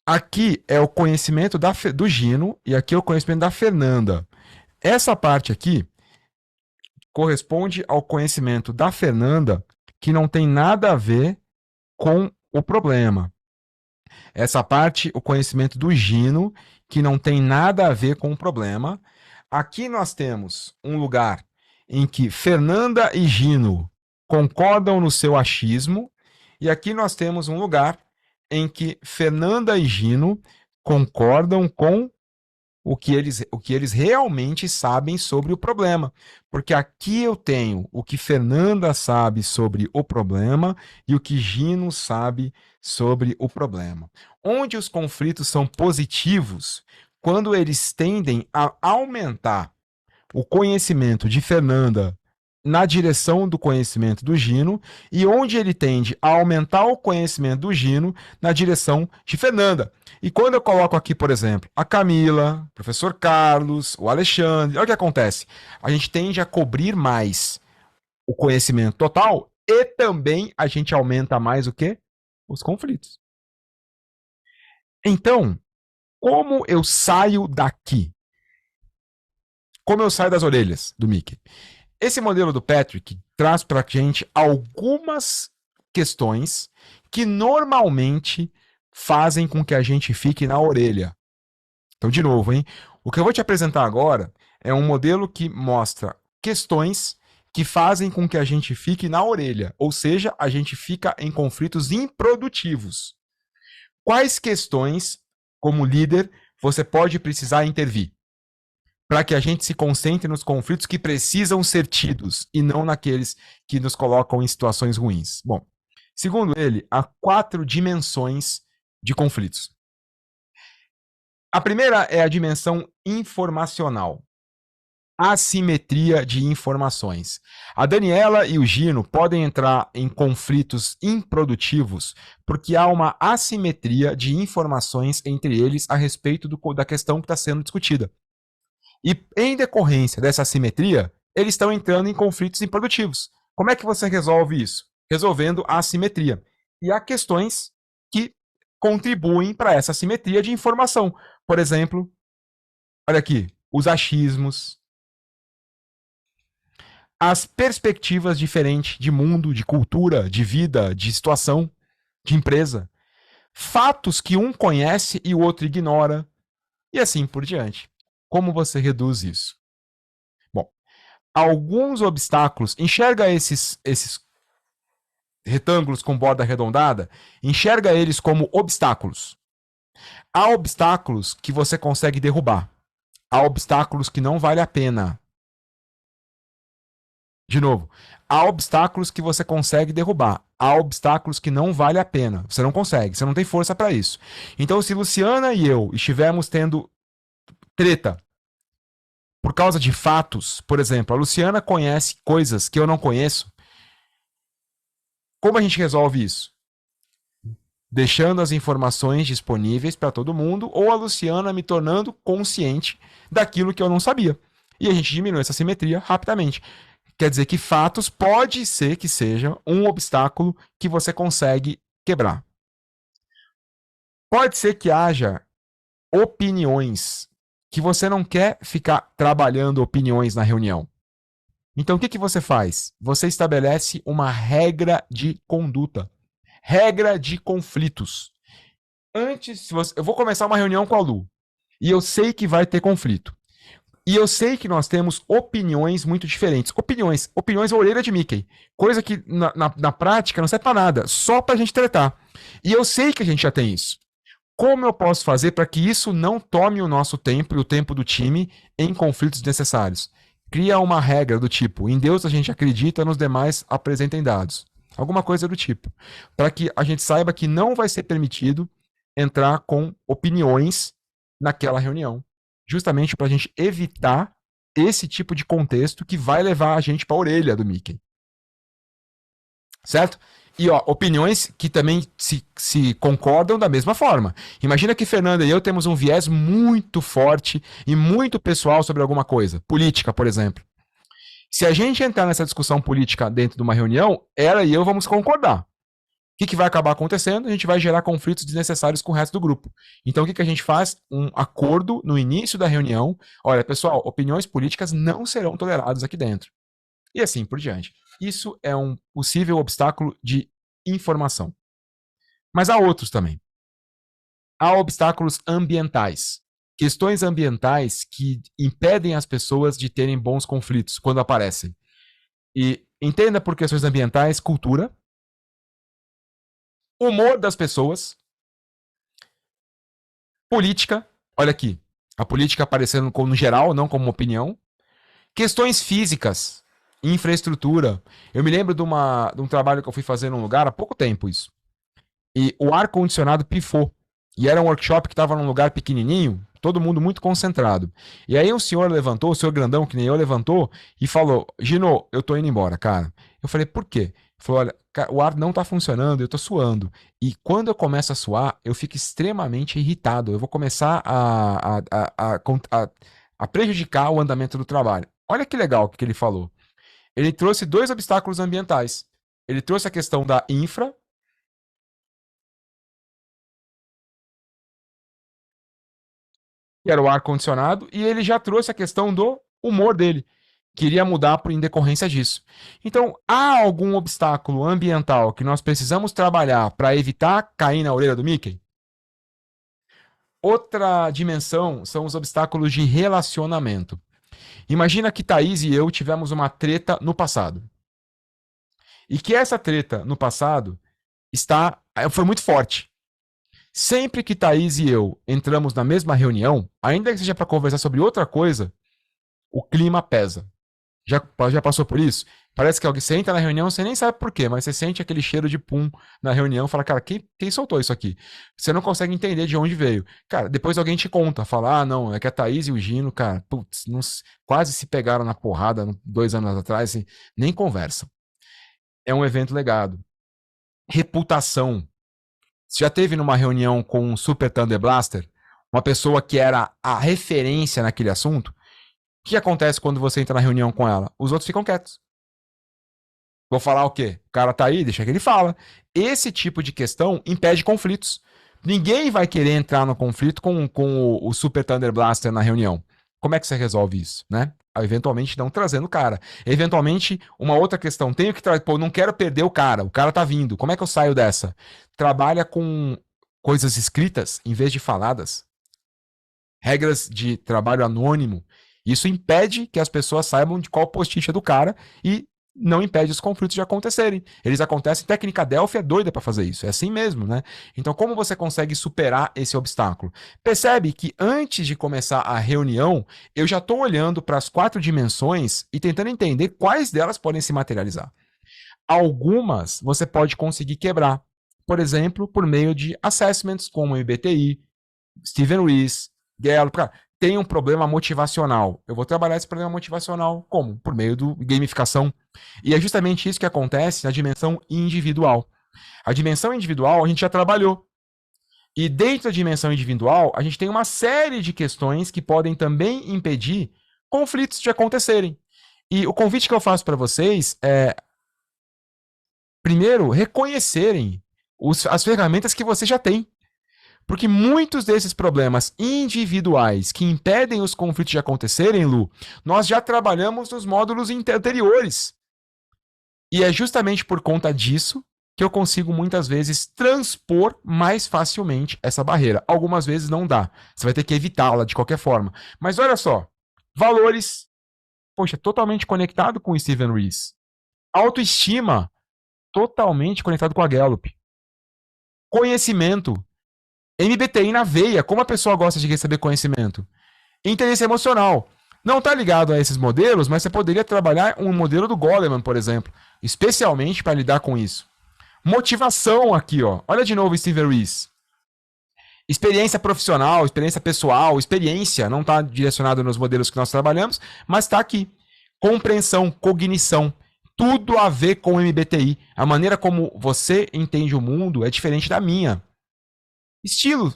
Aqui é o conhecimento do Gino e aqui é o conhecimento da Fernanda. Essa parte aqui corresponde ao conhecimento da Fernanda, que não tem nada a ver com o problema. Essa parte, o conhecimento do Gino, que não tem nada a ver com o problema. Aqui nós temos um lugar em que Fernanda e Gino concordam no seu achismo, e aqui nós temos um lugar em que Fernanda e Gino concordam com o que eles realmente sabem sobre o problema. Porque aqui eu tenho o que Fernanda sabe sobre o problema e o que Gino sabe sobre o problema. Onde os conflitos são positivos, quando eles tendem a aumentar o conhecimento de Fernanda na direção do conhecimento do Gino, e onde ele tende a aumentar o conhecimento do Gino na direção de Fernanda. E quando eu coloco aqui, por exemplo, a Camila, o professor Carlos, o Alexandre, olha o que acontece. A gente tende a cobrir mais o conhecimento total e também a gente aumenta mais o quê? Os conflitos. Então, como eu saio daqui? Como eu saio das orelhas do Mickey? Esse modelo do Patrick traz para a gente algumas questões que normalmente fazem com que a gente fique na orelha. Então, de novo, hein? O que eu vou te apresentar agora é um modelo que mostra questões que fazem com que a gente fique na orelha, ou seja, a gente fica em conflitos improdutivos. Quais questões, como líder, você pode precisar intervir? Para que a gente se concentre nos conflitos que precisam ser tidos e não naqueles que nos colocam em situações ruins. Bom, segundo ele, há 4 dimensões de conflitos. A primeira é a dimensão informacional. Assimetria de informações. A Daniela e o Gino podem entrar em conflitos improdutivos porque há uma assimetria de informações entre eles a respeito da questão que está sendo discutida. E, em decorrência dessa assimetria, eles estão entrando em conflitos improdutivos. Como é que você resolve isso? Resolvendo a assimetria. E há questões que contribuem para essa assimetria de informação. Por exemplo, olha aqui, os achismos, as perspectivas diferentes de mundo, de cultura, de vida, de situação, de empresa, fatos que um conhece e o outro ignora, e assim por diante. Como você reduz isso? Bom, alguns obstáculos, enxerga esses retângulos com borda arredondada, enxerga eles como obstáculos. Há obstáculos que você consegue derrubar. Há obstáculos que não vale a pena. De novo, há obstáculos que você consegue derrubar. Há obstáculos que não vale a pena. Você não consegue, você não tem força para isso. Então, se Luciana e eu estivermos tendo treta por causa de fatos, por exemplo, a Luciana conhece coisas que eu não conheço. Como a gente resolve isso? Deixando as informações disponíveis para todo mundo, ou a Luciana me tornando consciente daquilo que eu não sabia. E a gente diminui essa simetria rapidamente. Quer dizer que fatos pode ser que seja um obstáculo que você consegue quebrar. Pode ser que haja opiniões que você não quer ficar trabalhando opiniões na reunião. Então, o que você faz? Você estabelece uma regra de conduta. Regra de conflitos. Eu vou começar uma reunião com a Lu. E eu sei que vai ter conflito. E eu sei que nós temos opiniões muito diferentes. Opiniões orelha de Mickey. Coisa que na prática não serve para nada. Só para a gente tretar. E eu sei que a gente já tem isso. Como eu posso fazer para que isso não tome o nosso tempo e o tempo do time em conflitos desnecessários? Cria uma regra do tipo, em Deus a gente acredita, nos demais apresentem dados. Alguma coisa do tipo. Para que a gente saiba que não vai ser permitido entrar com opiniões naquela reunião. Justamente para a gente evitar esse tipo de contexto que vai levar a gente para a orelha do Mickey. Certo? E opiniões que também se concordam da mesma forma. Imagina que Fernanda e eu temos um viés muito forte e muito pessoal sobre alguma coisa. Política, por exemplo. Se a gente entrar nessa discussão política dentro de uma reunião, ela e eu vamos concordar. O que vai acabar acontecendo? A gente vai gerar conflitos desnecessários com o resto do grupo. Então, o que a gente faz? Um acordo no início da reunião. Olha, pessoal, opiniões políticas não serão toleradas aqui dentro. E assim por diante. Isso é um possível obstáculo de informação. Mas há outros também. Há obstáculos ambientais. Questões ambientais que impedem as pessoas de terem bons conflitos quando aparecem. E entenda por questões ambientais, cultura, humor das pessoas, política, olha aqui, a política aparecendo como no geral, não como opinião, questões físicas, infraestrutura. Eu me lembro de um trabalho que eu fui fazer num lugar há pouco tempo isso. E o ar-condicionado pifou. E era um workshop que estava num lugar pequenininho, todo mundo muito concentrado. E aí o senhor levantou, o senhor grandão que nem eu levantou e falou: Gino, eu tô indo embora, cara. Eu falei: por quê? Ele falou: olha, o ar não tá funcionando, eu tô suando. E quando eu começo a suar, eu fico extremamente irritado. Eu vou começar a prejudicar o andamento do trabalho. Olha que legal o que ele falou. Ele trouxe 2 obstáculos ambientais. Ele trouxe a questão da infra, que era o ar-condicionado, e ele já trouxe a questão do humor dele. Queria mudar em decorrência disso. Então, há algum obstáculo ambiental que nós precisamos trabalhar para evitar cair na orelha do Mickey? Outra dimensão são os obstáculos de relacionamento. Imagina que Thaís e eu tivemos uma treta no passado. E que essa treta no passado foi muito forte. Sempre que Thaís e eu entramos na mesma reunião, ainda que seja para conversar sobre outra coisa, o clima pesa. Já passou por isso? Parece que você entra na reunião, você nem sabe por quê, mas você sente aquele cheiro de pum na reunião, fala, cara, quem soltou isso aqui? Você não consegue entender de onde veio. Cara, depois alguém te conta, fala, não, é que a Thaís e o Gino, cara, putz, quase se pegaram na porrada 2 anos atrás, e nem conversam. É um evento legado. Reputação. Você já teve numa reunião com um Super Thunder Blaster, uma pessoa que era a referência naquele assunto? O que acontece quando você entra na reunião com ela? Os outros ficam quietos. Vou falar o quê? O cara tá aí, deixa que ele fala. Esse tipo de questão impede conflitos. Ninguém vai querer entrar no conflito com o Super Thunder Blaster na reunião. Como é que você resolve isso, né? Eventualmente não trazendo o cara. Eventualmente, uma outra questão. Tenho que trazer, não quero perder o cara tá vindo. Como é que eu saio dessa? Trabalha com coisas escritas em vez de faladas. Regras de trabalho anônimo. Isso impede que as pessoas saibam de qual post-it é do cara e não impede os conflitos de acontecerem. Eles acontecem, técnica Delphi é doida para fazer isso, é assim mesmo, né? Então, como você consegue superar esse obstáculo? Percebe que antes de começar a reunião, eu já estou olhando para as 4 dimensões e tentando entender quais delas podem se materializar. Algumas você pode conseguir quebrar, por exemplo, por meio de assessments como o MBTI, Steven Ruiz, Gallup. Cara, tem um problema motivacional. Eu vou trabalhar esse problema motivacional como? Por meio do gamificação. E é justamente isso que acontece na dimensão individual. A dimensão individual a gente já trabalhou. E dentro da dimensão individual, a gente tem uma série de questões que podem também impedir conflitos de acontecerem. E o convite que eu faço para vocês é, primeiro, reconhecerem as ferramentas que você já tem. Porque muitos desses problemas individuais que impedem os conflitos de acontecerem, Lu, nós já trabalhamos nos módulos anteriores. E é justamente por conta disso que eu consigo muitas vezes transpor mais facilmente essa barreira. Algumas vezes não dá. Você vai ter que evitá-la de qualquer forma. Mas olha só, valores, poxa, totalmente conectado com o Steven Ruiz. Autoestima, totalmente conectado com a Gallup. Conhecimento, MBTI na veia, como a pessoa gosta de receber conhecimento. Inteligência emocional. Não está ligado a esses modelos, mas você poderia trabalhar um modelo do Goleman, por exemplo, especialmente para lidar com isso. Motivação aqui, ó. Olha de novo Steven Ruiz. Experiência profissional, experiência pessoal, experiência, não está direcionado nos modelos que nós trabalhamos, mas está aqui. Compreensão, cognição, tudo a ver com o MBTI. A maneira como você entende o mundo é diferente da minha. Estilo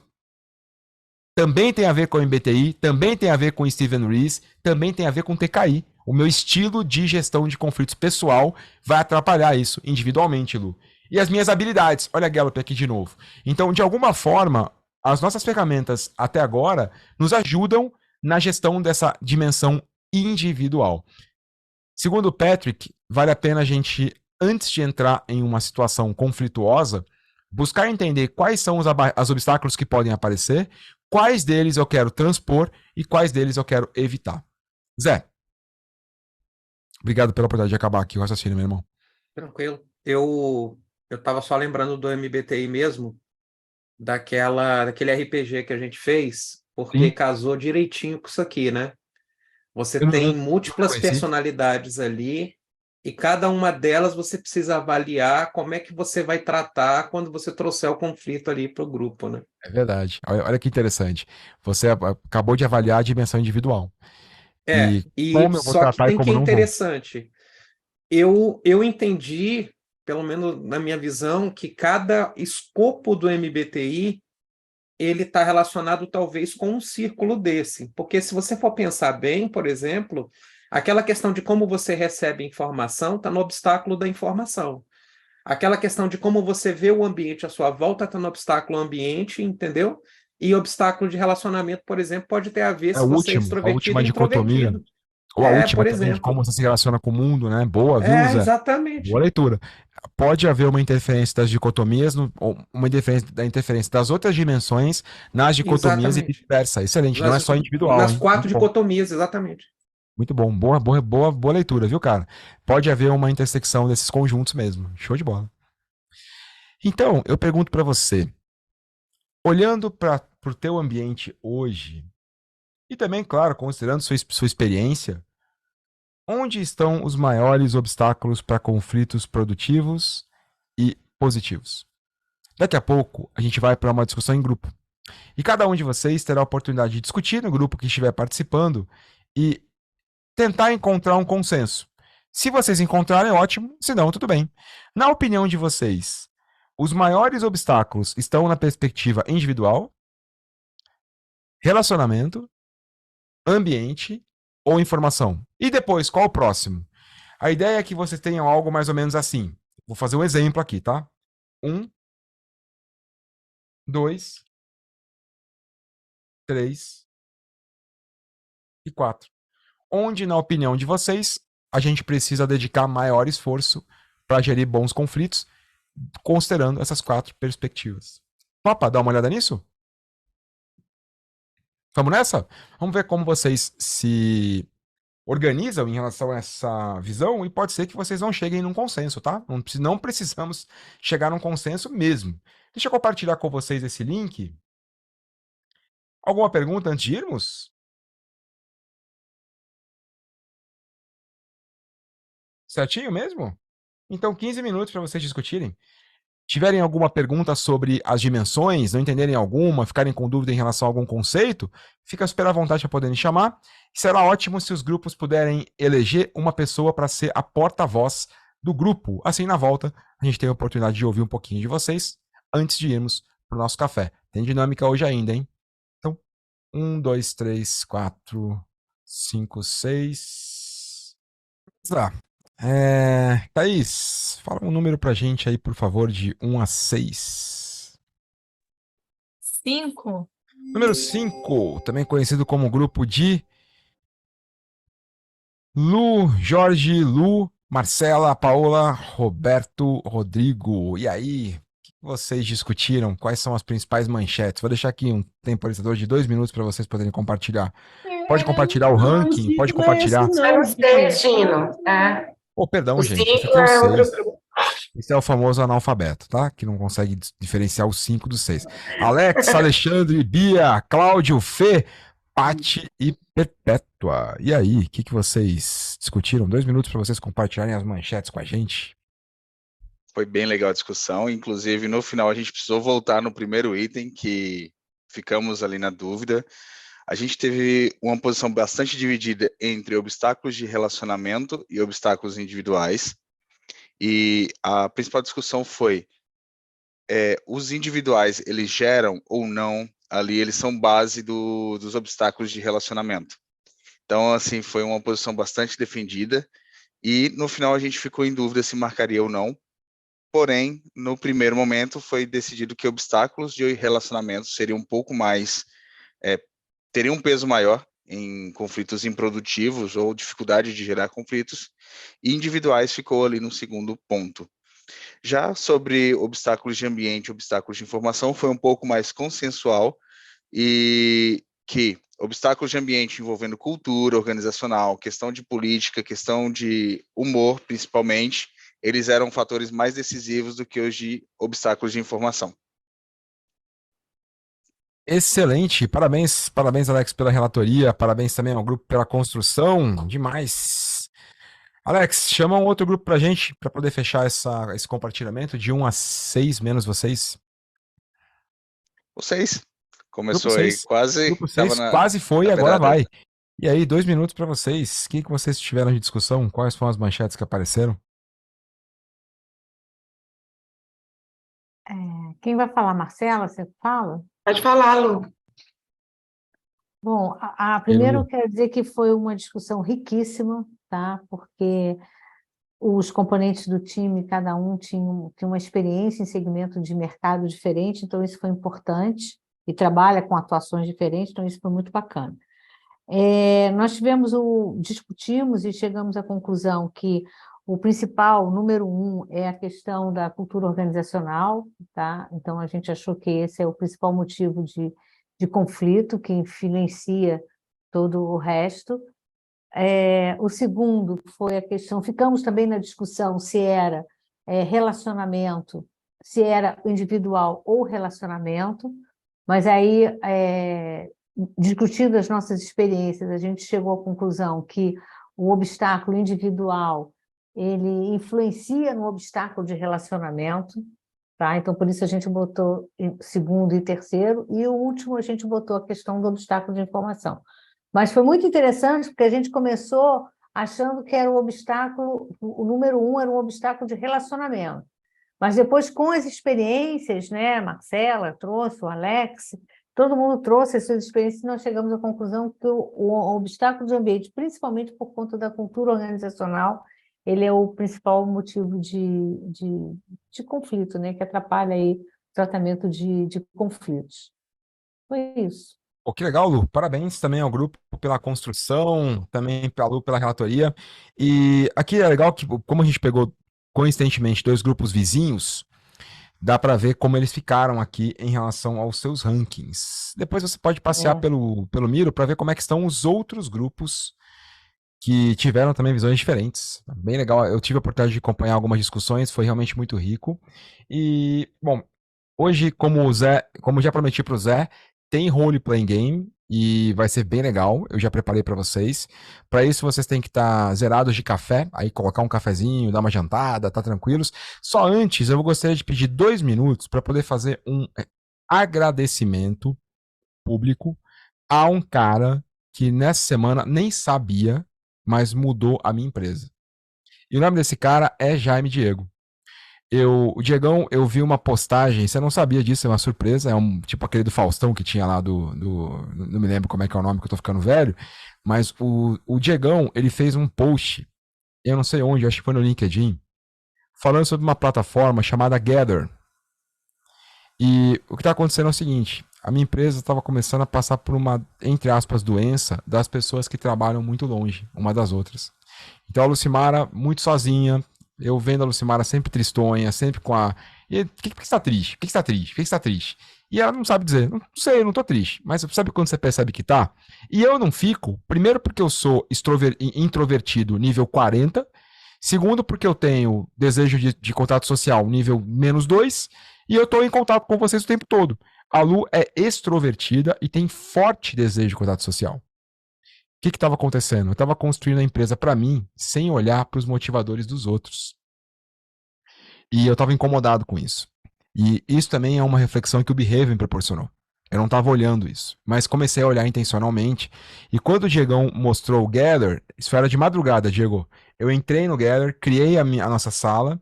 também tem a ver com o MBTI, também tem a ver com o Steven Ruiz, também tem a ver com o TKI. O meu estilo de gestão de conflitos pessoal vai atrapalhar isso individualmente, Lu. E as minhas habilidades. Olha a Gallup aqui de novo. Então, de alguma forma, as nossas ferramentas até agora nos ajudam na gestão dessa dimensão individual. Segundo o Patrick, vale a pena a gente, antes de entrar em uma situação conflituosa, buscar entender quais são os obstáculos que podem aparecer, quais deles eu quero transpor e quais deles eu quero evitar. Zé, obrigado pela oportunidade de acabar aqui o raciocínio, meu irmão. Tranquilo. Eu estava só lembrando do MBTI mesmo, daquele RPG que a gente fez, porque Sim. casou direitinho com isso aqui, né? Você Eu tem não múltiplas conheci. personalidades ali, e cada uma delas você precisa avaliar como é que você vai tratar quando você trouxer o conflito ali para o grupo, né? É verdade. Olha que interessante. Você acabou de avaliar a dimensão individual. E E como eu vou só que tratar e tem que como é eu não vou. interessante. Eu entendi, pelo menos na minha visão, que cada escopo do MBTI ele está relacionado talvez com um círculo desse. Porque se você for pensar bem, por exemplo, aquela questão de como você recebe informação está no obstáculo da informação. Aquela questão de como você vê o ambiente à sua volta está no obstáculo ambiente, entendeu? E obstáculo de relacionamento, por exemplo, pode ter a ver É se o você é último, a extrovertido última ou dicotomia. introvertido. Ou a última Por também, de exemplo. como você se relaciona com o mundo, né? Boa, viu, Zé? Exatamente. Boa leitura. Pode haver uma interferência das dicotomias, ou uma interferência das outras dimensões nas dicotomias e Exatamente. vice-versa. Excelente, não é só individual, Nas hein? 4 Muito bom. dicotomias, exatamente. Muito bom. Boa leitura, viu, cara? Pode haver uma intersecção desses conjuntos mesmo. Show de bola. Então, eu pergunto para você, olhando para o teu ambiente hoje, e também, claro, considerando sua experiência, onde estão os maiores obstáculos para conflitos produtivos e positivos? Daqui a pouco, a gente vai para uma discussão em grupo. E cada um de vocês terá a oportunidade de discutir no grupo que estiver participando e tentar encontrar um consenso. Se vocês encontrarem, ótimo, se não, tudo bem. Na opinião de vocês, os maiores obstáculos estão na perspectiva individual, relacionamento, ambiente ou informação? E depois, qual o próximo? A ideia é que vocês tenham algo mais ou menos assim. Vou fazer um exemplo aqui, tá? 1, 2, 3 e 4. Onde, na opinião de vocês, a gente precisa dedicar maior esforço para gerir bons conflitos, considerando essas 4 perspectivas. Opa, dá uma olhada nisso? Vamos nessa? Vamos ver como vocês se organizam em relação a essa visão e pode ser que vocês não cheguem num consenso, tá? Não precisamos chegar num consenso mesmo. Deixa eu compartilhar com vocês esse link. Alguma pergunta antes de irmos? Certinho mesmo? Então, 15 minutos para vocês discutirem. Tiverem alguma pergunta sobre as dimensões, não entenderem alguma, ficarem com dúvida em relação a algum conceito, fica super à vontade para poderem chamar. Será ótimo se os grupos puderem eleger uma pessoa para ser a porta-voz do grupo. Assim, na volta, a gente tem a oportunidade de ouvir um pouquinho de vocês antes de irmos para o nosso café. Tem dinâmica hoje ainda, hein? Então, 1, 2, 3, 4, 5, 6. Vamos lá. Thaís, fala um número pra gente aí, por favor, de 1 a 6. 5. Número 5, também conhecido como grupo de Lu, Jorge, Lu, Marcela, Paola, Roberto, Rodrigo. E aí, o que vocês discutiram? Quais são as principais manchetes? Vou deixar aqui um temporizador de 2 minutos para vocês poderem compartilhar. Pode compartilhar o ranking, pode compartilhar. Não, Destino, tá? Oh, perdão, O gente. Esse 5 aqui é o é outro 6. grupo. Esse é o famoso analfabeto, tá? Que não consegue diferenciar o 5 do 6. Alex, Alexandre, Bia, Cláudio, Fê, Pati e Perpétua. E aí, o que vocês discutiram? 2 minutos para vocês compartilharem as manchetes com a gente. Foi bem legal a discussão. Inclusive, no final, a gente precisou voltar no primeiro item, que ficamos ali na dúvida. A gente teve uma posição bastante dividida entre obstáculos de relacionamento e obstáculos individuais. E a principal discussão foi, os individuais, eles geram ou não, ali eles são base dos obstáculos de relacionamento. Então, assim, foi uma posição bastante defendida. E no final a gente ficou em dúvida se marcaria ou não. Porém, no primeiro momento foi decidido que obstáculos de relacionamento seriam um pouco mais, teriam um peso maior em conflitos improdutivos ou dificuldade de gerar conflitos, e individuais ficou ali no segundo ponto. Já sobre obstáculos de ambiente, obstáculos de informação, foi um pouco mais consensual, e que obstáculos de ambiente envolvendo cultura organizacional, questão de política, questão de humor, principalmente, eles eram fatores mais decisivos do que os de obstáculos de informação. Excelente, parabéns, parabéns, Alex, pela relatoria, parabéns também ao grupo pela construção, demais. Alex, chama um outro grupo pra gente, para poder fechar esse compartilhamento de 1 a 6, menos vocês. Vocês. Começou Grupo aí, 6, quase. grupo 6 quase foi, na agora beirada. vai. E aí, 2 minutos para vocês. O que vocês tiveram de discussão? Quais foram as manchetes que apareceram? Quem vai falar? Marcela, você fala? Pode falar, Lu. Bom, primeiro Lu. eu quero dizer que foi uma discussão riquíssima, tá? Porque os componentes do time, cada um tinha uma experiência em segmento de mercado diferente, então isso foi importante, e trabalha com atuações diferentes, então isso foi muito bacana. Nós discutimos e chegamos à conclusão que o principal, número 1, é a questão da cultura organizacional, tá? Então a gente achou que esse é o principal motivo de conflito que influencia todo o resto. O segundo foi a questão, ficamos também na discussão se era relacionamento, se era individual ou relacionamento, mas aí, discutindo as nossas experiências, a gente chegou à conclusão que o obstáculo individual, ele influencia no obstáculo de relacionamento, tá? Então, por isso a gente botou em segundo e terceiro, e o último a gente botou a questão do obstáculo de informação. Mas foi muito interessante, porque a gente começou achando que era o obstáculo, o número 1 era um obstáculo de relacionamento. Mas depois, com as experiências, né, Marcela trouxe, o Alex, todo mundo trouxe as suas experiências, e nós chegamos à conclusão que o obstáculo de ambiente, principalmente por conta da cultura organizacional, ele é o principal motivo de conflito, né, que atrapalha aí o tratamento de conflitos. Foi isso. Pô, que legal, Lu. Parabéns também ao grupo pela construção, também pela Lu pela relatoria. E aqui é legal que, como a gente pegou, coincidentemente, 2 grupos vizinhos, dá para ver como eles ficaram aqui em relação aos seus rankings. Depois você pode passear pelo Miro para ver como é que estão os outros grupos que tiveram também visões diferentes. Bem legal. Eu tive a oportunidade de acompanhar algumas discussões, foi realmente muito rico. E, bom, hoje, como já prometi para o Zé, tem role-playing game e vai ser bem legal. Eu já preparei para vocês. Para isso, vocês têm que estar zerados de café, aí colocar um cafezinho, dar uma jantada, tá tranquilos. Só antes, eu gostaria de pedir 2 minutos para poder fazer um agradecimento público a um cara que nessa semana nem sabia, mas mudou a minha empresa. E o nome desse cara é Jaime Diego. O Diegão, eu vi uma postagem, você não sabia disso, é uma surpresa, é tipo aquele do Faustão que tinha lá não me lembro como é que é o nome, que eu tô ficando velho, mas o Diegão, ele fez um post, eu não sei onde, acho que foi no LinkedIn, falando sobre uma plataforma chamada Gather. E o que está acontecendo é o seguinte, a minha empresa estava começando a passar por uma, entre aspas, doença das pessoas que trabalham muito longe, uma das outras. Então a Lucimara, muito sozinha, eu vendo a Lucimara sempre tristonha, sempre com a... E por que você está triste? Por que você está triste? Por que você está triste? E ela não sabe dizer, não sei, eu não tô triste. Mas sabe quando você percebe que tá? E eu não fico, primeiro porque eu sou introvertido nível 40, segundo porque eu tenho desejo de contato social nível -2, e eu tô em contato com vocês o tempo todo. A Lu é extrovertida e tem forte desejo de contato social. O que estava acontecendo? Eu estava construindo a empresa para mim, sem olhar para os motivadores dos outros. E eu estava incomodado com isso. E isso também é uma reflexão que o Behavior me proporcionou. Eu não estava olhando isso, mas comecei a olhar intencionalmente. E quando o Diegão mostrou o Gather, isso era de madrugada, Diego. Eu entrei no Gather, criei a nossa sala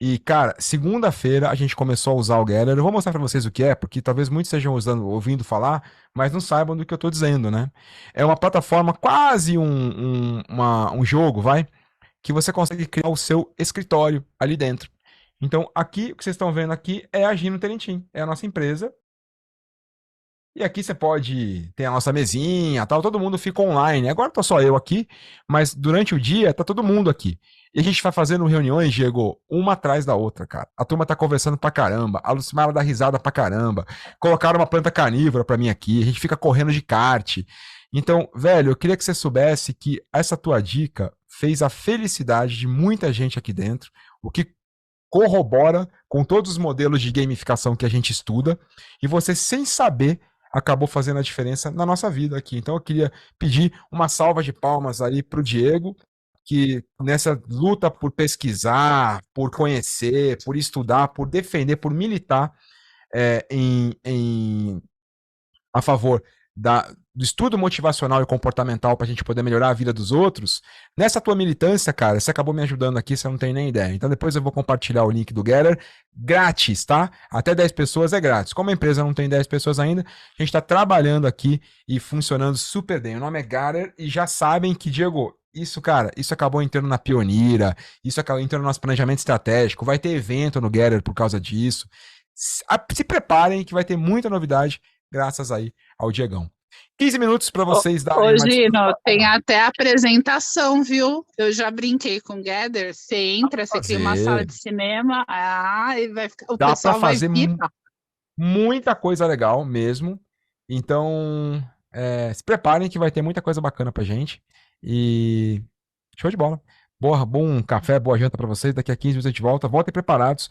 E, cara, segunda-feira a gente começou a usar o Gather. Eu vou mostrar pra vocês o que é, porque talvez muitos estejam ouvindo falar, mas não saibam do que eu tô dizendo, né? É uma plataforma, quase um jogo, vai, que você consegue criar o seu escritório ali dentro. Então, aqui, o que vocês estão vendo aqui é a Gino Terentim, é a nossa empresa. E aqui você pode ter a nossa mesinha, tal, todo mundo fica online. Agora tô só eu aqui, mas durante o dia tá todo mundo aqui. E a gente vai fazendo reuniões, Diego, uma atrás da outra, cara. A turma tá conversando pra caramba, a Lucimara dá risada pra caramba. Colocaram uma planta carnívora pra mim aqui, a gente fica correndo de kart. Então, velho, eu queria que você soubesse que essa tua dica fez a felicidade de muita gente aqui dentro, o que corrobora com todos os modelos de gamificação que a gente estuda, e você, sem saber, acabou fazendo a diferença na nossa vida aqui. Então eu queria pedir uma salva de palmas aí para o Diego, que nessa luta por pesquisar, por conhecer, por estudar, por defender, por militar a favor do estudo motivacional e comportamental para a gente poder melhorar a vida dos outros, nessa tua militância, cara, você acabou me ajudando aqui, você não tem nem ideia. Então depois eu vou compartilhar o link do Gather, grátis, tá? Até 10 pessoas é grátis. Como a empresa não tem 10 pessoas ainda, a gente está trabalhando aqui e funcionando super bem. O nome é Gather e já sabem que, Diego, isso, cara, isso acabou entrando na Pioneira, isso acabou entrando no nosso planejamento estratégico, vai ter evento no Gather por causa disso. Se preparem que vai ter muita novidade graças aí ao Diegão. 15 minutos para vocês darem uma... Gino, tem até apresentação, viu? Eu já brinquei com o Gather. Você entra, você cria uma sala de cinema, e vai ficar, o pessoal vai vir. Muita coisa legal mesmo. Então, se preparem que vai ter muita coisa bacana pra gente. E show de bola. Bom café, boa janta para vocês. Daqui a 15 minutos a gente volta. Voltem preparados.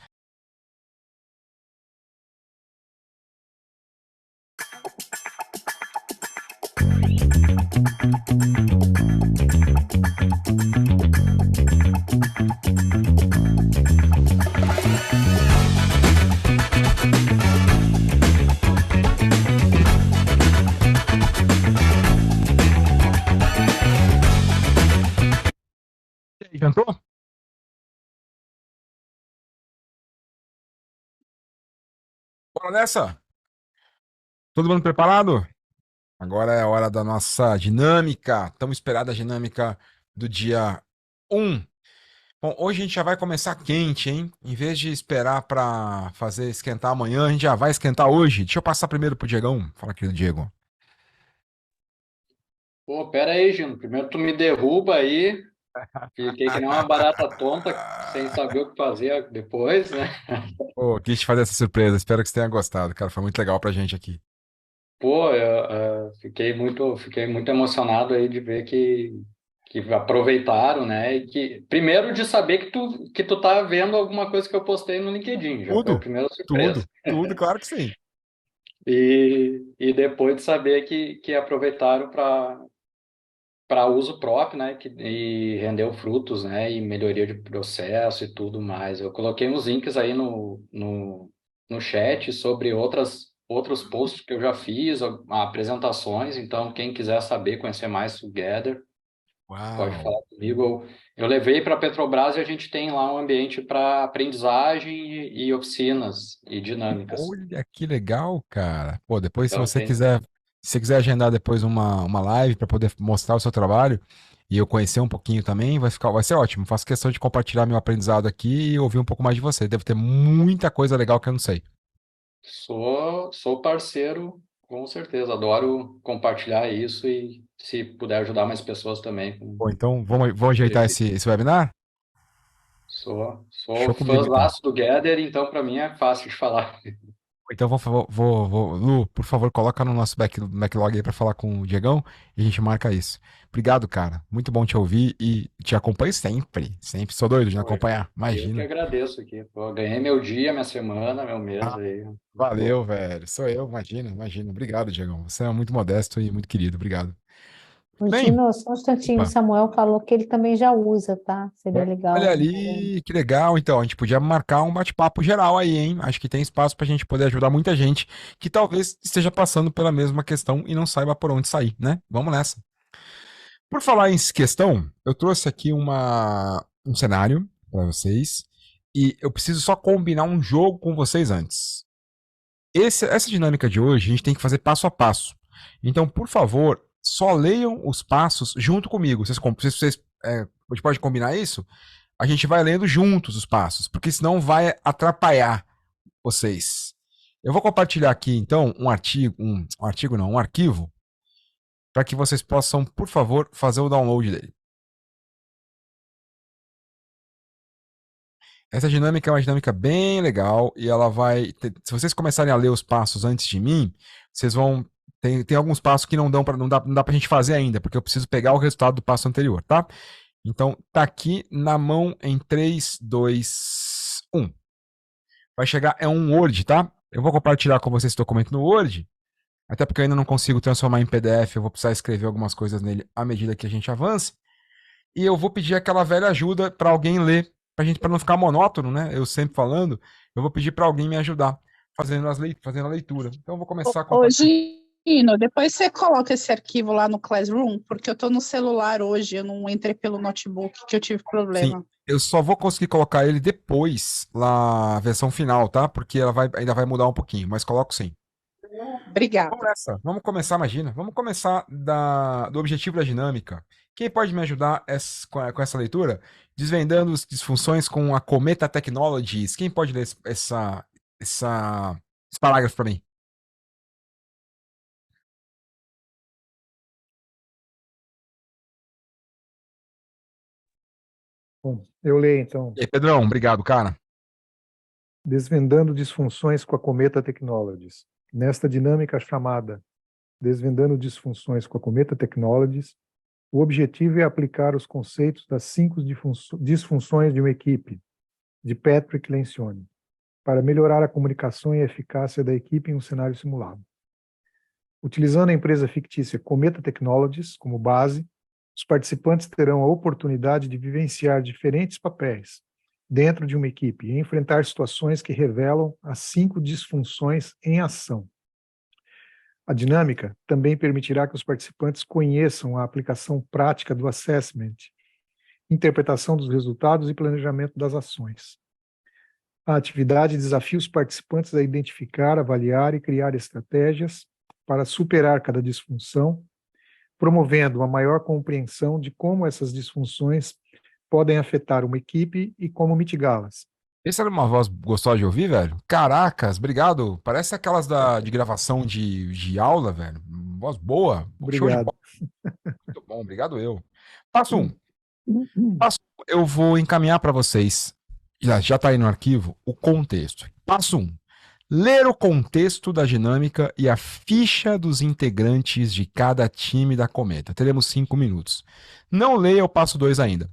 Jantou? Bora nessa? Todo mundo preparado? Agora é a hora da nossa dinâmica, tão esperada dinâmica do dia 1. Bom, hoje a gente já vai começar quente, hein? Em vez de esperar para fazer esquentar amanhã, a gente já vai esquentar hoje. Deixa eu passar primeiro pro Diegão. Fala, querido Diego. Pô, pera aí, Gino. Primeiro tu me derruba aí. Fiquei que nem uma barata tonta, sem saber o que fazer depois, né? Pô, quis te fazer essa surpresa. Espero que você tenha gostado, cara. Foi muito legal pra gente aqui. Pô, eu fiquei muito emocionado aí de ver que aproveitaram, né? E que, primeiro de saber que tu tá vendo alguma coisa que eu postei no LinkedIn. Já foi a primeira surpresa. Tudo, claro que sim. E depois de saber que aproveitaram para uso próprio, né, e rendeu frutos, né, e melhoria de processo e tudo mais. Eu coloquei uns links aí no chat sobre outros posts que eu já fiz, apresentações, então quem quiser saber, conhecer mais Together, pode falar comigo. Eu levei para a Petrobras e a gente tem lá um ambiente para aprendizagem e oficinas e dinâmicas. Olha que legal, cara. Pô, depois então, se você quiser agendar depois uma live para poder mostrar o seu trabalho e eu conhecer um pouquinho também, vai ser ótimo. Faço questão de compartilhar meu aprendizado aqui e ouvir um pouco mais de você. Deve ter muita coisa legal que eu não sei. Sou parceiro, com certeza. Adoro compartilhar isso e se puder ajudar mais pessoas também. Pô, então vamos ajeitar esse webinar? Sou fãzaço do Gather, então para mim é fácil de falar. Então Lu, por favor, coloca no nosso backlog aí para falar com o Diegão e a gente marca isso. Obrigado, cara. Muito bom te ouvir e te acompanho sempre. Sempre sou doido de acompanhar. Imagina. Eu que agradeço aqui. Pô, ganhei meu dia, minha semana, meu mês aí. Valeu, velho. Sou eu, imagina. Obrigado, Diegão. Você é muito modesto e muito querido. Obrigado. Gino, só um instantinho, o Samuel falou que ele também já usa, tá? Seria legal. Olha ali, que legal. Então, a gente podia marcar um bate-papo geral aí, hein? Acho que tem espaço pra gente poder ajudar muita gente que talvez esteja passando pela mesma questão e não saiba por onde sair, né? Vamos nessa. Por falar em questão, eu trouxe aqui um cenário para vocês E eu preciso só combinar um jogo com vocês antes. Essa dinâmica de hoje, a gente tem que fazer passo a passo. Então, por favor, só leiam os passos junto comigo. A gente pode combinar isso? A gente vai lendo juntos os passos, porque senão vai atrapalhar vocês. Eu vou compartilhar aqui, então, um arquivo, para que vocês possam, por favor, fazer o download dele. Essa dinâmica é uma dinâmica bem legal e ela vai... Se vocês começarem a ler os passos antes de mim, vocês vão... Tem alguns passos que não dá pra gente fazer ainda, porque eu preciso pegar o resultado do passo anterior, tá? Então, tá aqui na mão em 3, 2, 1. Vai chegar, é um Word, tá? Eu vou compartilhar com vocês esse documento no Word, até porque eu ainda não consigo transformar em PDF, eu vou precisar escrever algumas coisas nele à medida que a gente avança. E eu vou pedir aquela velha ajuda para alguém ler, para não ficar monótono, né? Eu sempre falando, eu vou pedir para alguém me ajudar fazendo a leitura. Então eu vou começar com... Ô, Gino, depois você coloca esse arquivo lá no Classroom, porque eu tô no celular hoje, eu não entrei pelo notebook, que eu tive problema. Sim, eu só vou conseguir colocar ele depois, na versão final, tá? Porque ela ainda vai mudar um pouquinho, mas coloco sim. Obrigada. Vamos começar, imagina. Vamos começar do objetivo da dinâmica. Quem pode me ajudar com essa leitura? Desvendando as disfunções com a Cometa Technologies. Quem pode ler esse parágrafo para mim? Bom, eu leio então. E aí, Pedrão, obrigado, cara. Desvendando disfunções com a Cometa Technologies. Nesta dinâmica chamada Desvendando disfunções com a Cometa Technologies, o objetivo é aplicar os conceitos das 5 disfunções de uma equipe, de Patrick Lencioni, para melhorar a comunicação e a eficácia da equipe em um cenário simulado. Utilizando a empresa fictícia Cometa Technologies como base, os participantes terão a oportunidade de vivenciar diferentes papéis dentro de uma equipe e enfrentar situações que revelam as 5 disfunções em ação. A dinâmica também permitirá que os participantes conheçam a aplicação prática do assessment, interpretação dos resultados e planejamento das ações. A atividade desafia os participantes a identificar, avaliar e criar estratégias para superar cada disfunção, promovendo uma maior compreensão de como essas disfunções podem afetar uma equipe e como mitigá-las. Essa era uma voz gostosa de ouvir, velho? Caracas, obrigado. Parece aquelas de gravação de aula, velho. Voz boa. Show de Obrigado. bola. Muito bom, obrigado eu. Passo 1. Passo 1, eu vou encaminhar para vocês, já tá aí no arquivo, o contexto. Passo 1. Ler o contexto da dinâmica e a ficha dos integrantes de cada time da Cometa. Teremos 5 minutos. Não leia o passo 2 ainda.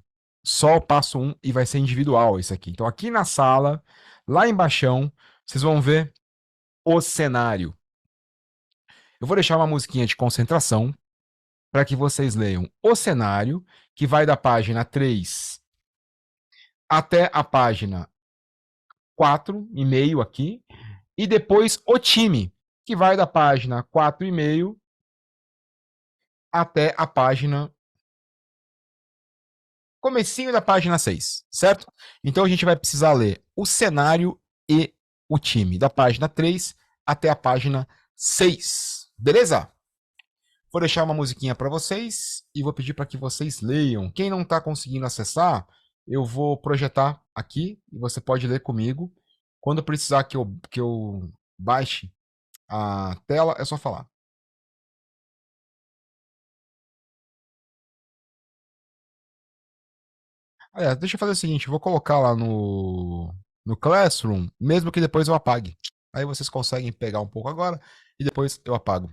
Só o passo 1 e vai ser individual esse aqui. Então aqui na sala, lá embaixo, vocês vão ver o cenário. Eu vou deixar uma musiquinha de concentração para que vocês leiam o cenário, que vai da página 3 até a página 4,5 aqui, e depois o time, que vai da página 4,5 até a página... comecinho da página 6, certo? Então a gente vai precisar ler o cenário e o time, da página 3 até a página 6. Beleza? Vou deixar uma musiquinha para vocês e vou pedir para que vocês leiam. Quem não está conseguindo acessar, eu vou projetar aqui e você pode ler comigo. Quando precisar que eu baixe a tela, é só falar. Deixa eu fazer o seguinte, eu vou colocar lá no Classroom, mesmo que depois eu apague. Aí vocês conseguem pegar um pouco agora e depois eu apago.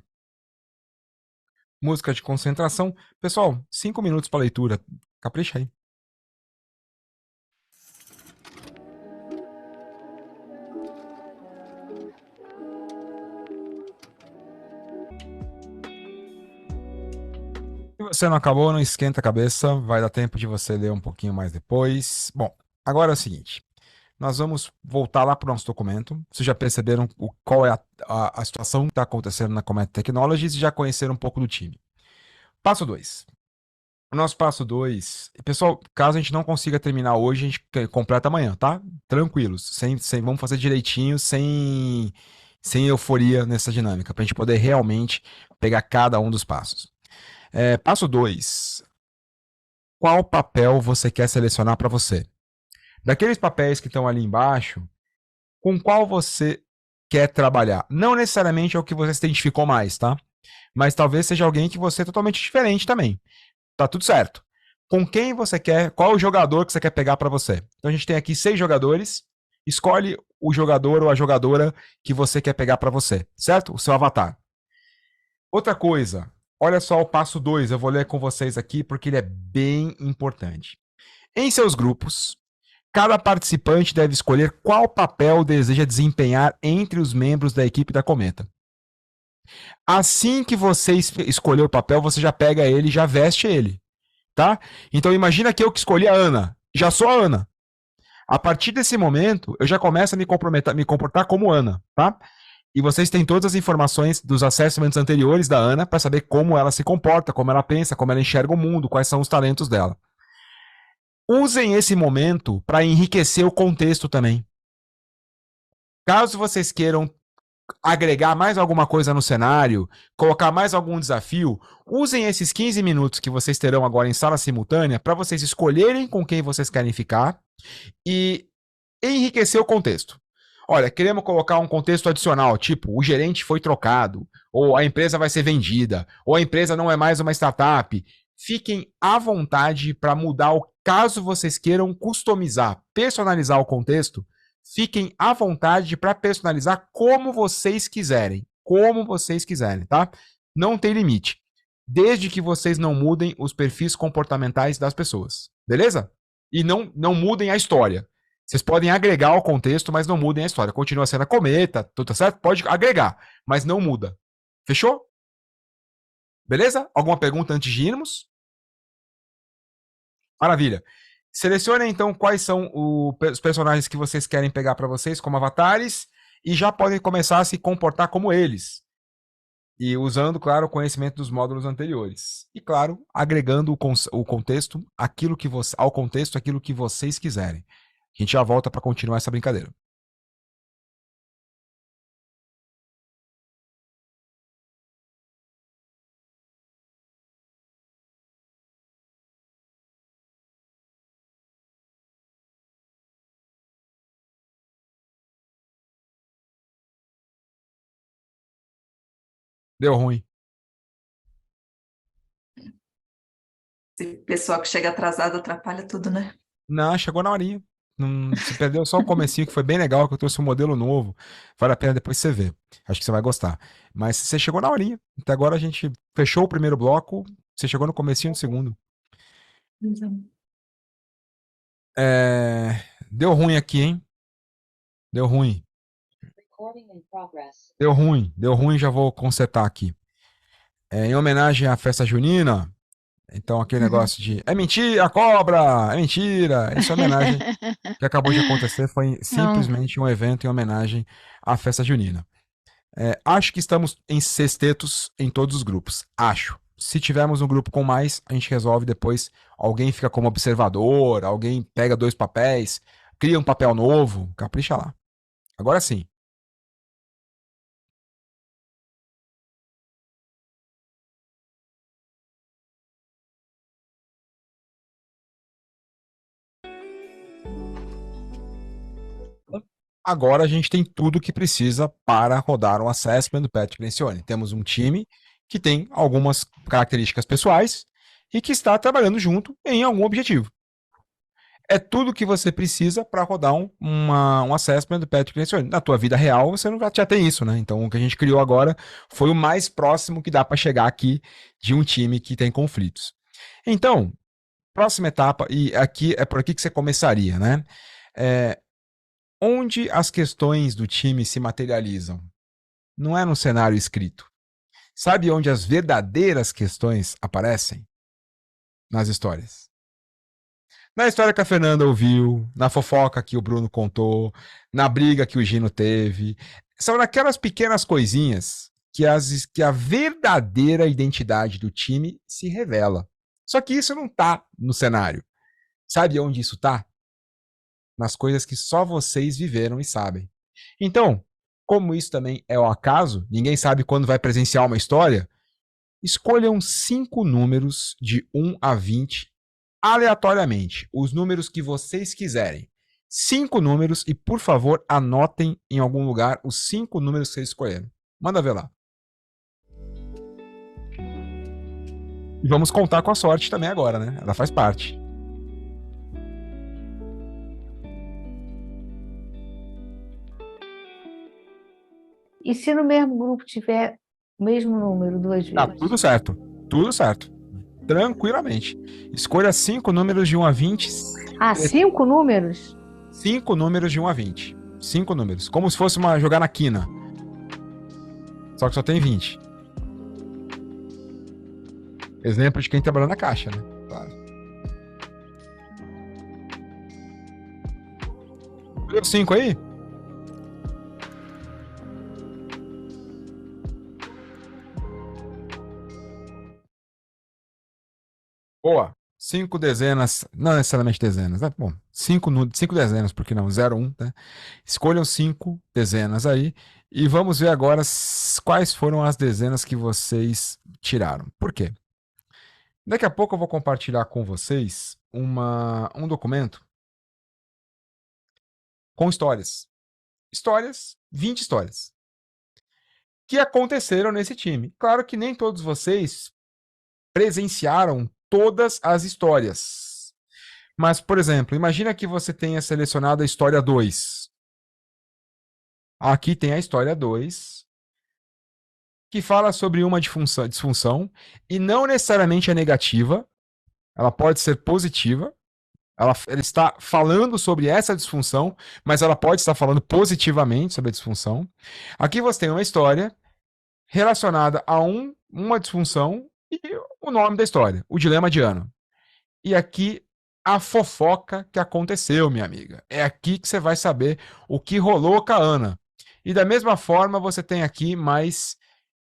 Música de concentração. Pessoal, 5 minutos para leitura. Capricha aí. Se você não acabou, não esquenta a cabeça. Vai dar tempo de você ler um pouquinho mais depois. Bom, agora é o seguinte. Nós vamos voltar lá para o nosso documento. Vocês já perceberam qual é a situação que está acontecendo na Cometa Technologies e já conheceram um pouco do time. Passo 2. O nosso passo 2. Pessoal, caso a gente não consiga terminar hoje, a gente completa amanhã, tá? Tranquilos. Vamos fazer direitinho, sem euforia nessa dinâmica, pra gente poder realmente pegar cada um dos passos. Passo 2. Qual papel você quer selecionar para você? Daqueles papéis que estão ali embaixo, com qual você quer trabalhar? Não necessariamente é o que você se identificou mais, tá? Mas talvez seja alguém que você é totalmente diferente também. Tá tudo certo. Com quem você quer, qual é o jogador que você quer pegar para você? Então a gente tem aqui 6 jogadores. Escolhe o jogador ou a jogadora que você quer pegar para você, certo? O seu avatar. Outra coisa, olha só o passo 2, eu vou ler com vocês aqui porque ele é bem importante. Em seus grupos, cada participante deve escolher qual papel deseja desempenhar entre os membros da equipe da Cometa. Assim que você escolher o papel, você já pega ele e já veste ele, tá? Então imagina que eu que escolhi a Ana, já sou a Ana. A partir desse momento, eu já começo a me comportar como Ana, tá? E vocês têm todas as informações dos assessments anteriores da Ana para saber como ela se comporta, como ela pensa, como ela enxerga o mundo, quais são os talentos dela. Usem esse momento para enriquecer o contexto também. Caso vocês queiram agregar mais alguma coisa no cenário, colocar mais algum desafio, usem esses 15 minutos que vocês terão agora em sala simultânea para vocês escolherem com quem vocês querem ficar e enriquecer o contexto. Olha, queremos colocar um contexto adicional, tipo, o gerente foi trocado, ou a empresa vai ser vendida, ou a empresa não é mais uma startup. Fiquem à vontade para mudar, caso vocês queiram customizar, personalizar o contexto, fiquem à vontade para personalizar como vocês quiserem. Como vocês quiserem, tá? Não tem limite. Desde que vocês não mudem os perfis comportamentais das pessoas. Beleza? E não mudem a história. Vocês podem agregar ao contexto, mas não mudem a história. Continua sendo a Cometa, tudo certo? Pode agregar, mas não muda. Fechou? Beleza? Alguma pergunta antes de irmos? Maravilha. Selecionem então quais são os personagens que vocês querem pegar para vocês como avatares e já podem começar a se comportar como eles. E usando, claro, o conhecimento dos módulos anteriores. E, claro, agregando o contexto, ao contexto aquilo que vocês quiserem. A gente já volta para continuar essa brincadeira. Deu ruim. Esse pessoal que chega atrasado atrapalha tudo, né? Não, chegou na horinha. Não, se perdeu só o comecinho, que foi bem legal, que eu trouxe um modelo novo. Vale a pena depois você ver. Acho que você vai gostar. Mas você chegou na horinha. Até agora a gente fechou o primeiro bloco. Você chegou no comecinho do segundo. Deu ruim aqui, hein? Deu ruim. Deu ruim, já vou consertar aqui. Em homenagem à festa junina, então aquele negócio de é mentira, cobra, é mentira. Essa homenagem que acabou de acontecer foi simplesmente um evento em homenagem à festa junina. Acho que estamos em sextetos em todos os grupos. Acho. Se tivermos um grupo com mais, a gente resolve depois. Alguém fica como observador, alguém pega 2 papéis, cria um papel novo, capricha lá. Agora sim. Agora a gente tem tudo o que precisa para rodar um assessment do Patrick Lencioni. Temos um time que tem algumas características pessoais e que está trabalhando junto em algum objetivo. É tudo que você precisa para rodar um assessment do Patrick Lencioni. Na tua vida real, você não já tem isso, né? Então, o que a gente criou agora foi o mais próximo que dá para chegar aqui de um time que tem conflitos. Então, próxima etapa, e aqui é por aqui que você começaria, né? Onde as questões do time se materializam? Não é no cenário escrito. Sabe onde as verdadeiras questões aparecem? Nas histórias. Na história que a Fernanda ouviu, na fofoca que o Bruno contou, na briga que o Gino teve. São naquelas pequenas coisinhas que a verdadeira identidade do time se revela. Só que isso não tá no cenário. Sabe onde isso tá? Nas coisas que só vocês viveram e sabem. Então, como isso também é o acaso, ninguém sabe quando vai presenciar uma história, escolham 5 números de 1 a 20 aleatoriamente, os números que vocês quiserem. 5 números e, por favor, anotem em algum lugar os 5 números que vocês escolheram. Manda ver lá. E vamos contar com a sorte também agora, né? Ela faz parte. E se no mesmo grupo tiver o mesmo número duas vezes? Tá tudo certo. Tudo certo. Tranquilamente. Escolha 5 números de 1 a 20. Ah, 5 números? 5 números de 1 a 20. 5 números. Como se fosse jogar na quina. Só que só tem 20. Exemplo de quem trabalhou na caixa, né? Claro. Escolheu 5 aí? Boa. 5 dezenas, não necessariamente dezenas, né? Bom, 5 dezenas, por que não? 0, 1, né? Escolham 5 dezenas aí e vamos ver agora quais foram as dezenas que vocês tiraram. Por quê? Daqui a pouco eu vou compartilhar com vocês um documento com histórias. 20 histórias. Que aconteceram nesse time. Claro que nem todos vocês presenciaram todas as histórias. Mas, por exemplo, imagina que você tenha selecionado a história 2. Aqui tem a história 2, que fala sobre uma disfunção, e não necessariamente é negativa, ela pode ser positiva. Ela está falando sobre essa disfunção, mas ela pode estar falando positivamente sobre a disfunção. Aqui você tem uma história relacionada a uma disfunção e o nome da história, o dilema de Ana. E aqui a fofoca que aconteceu, minha amiga. É aqui que você vai saber o que rolou com a Ana. E da mesma forma você tem aqui mais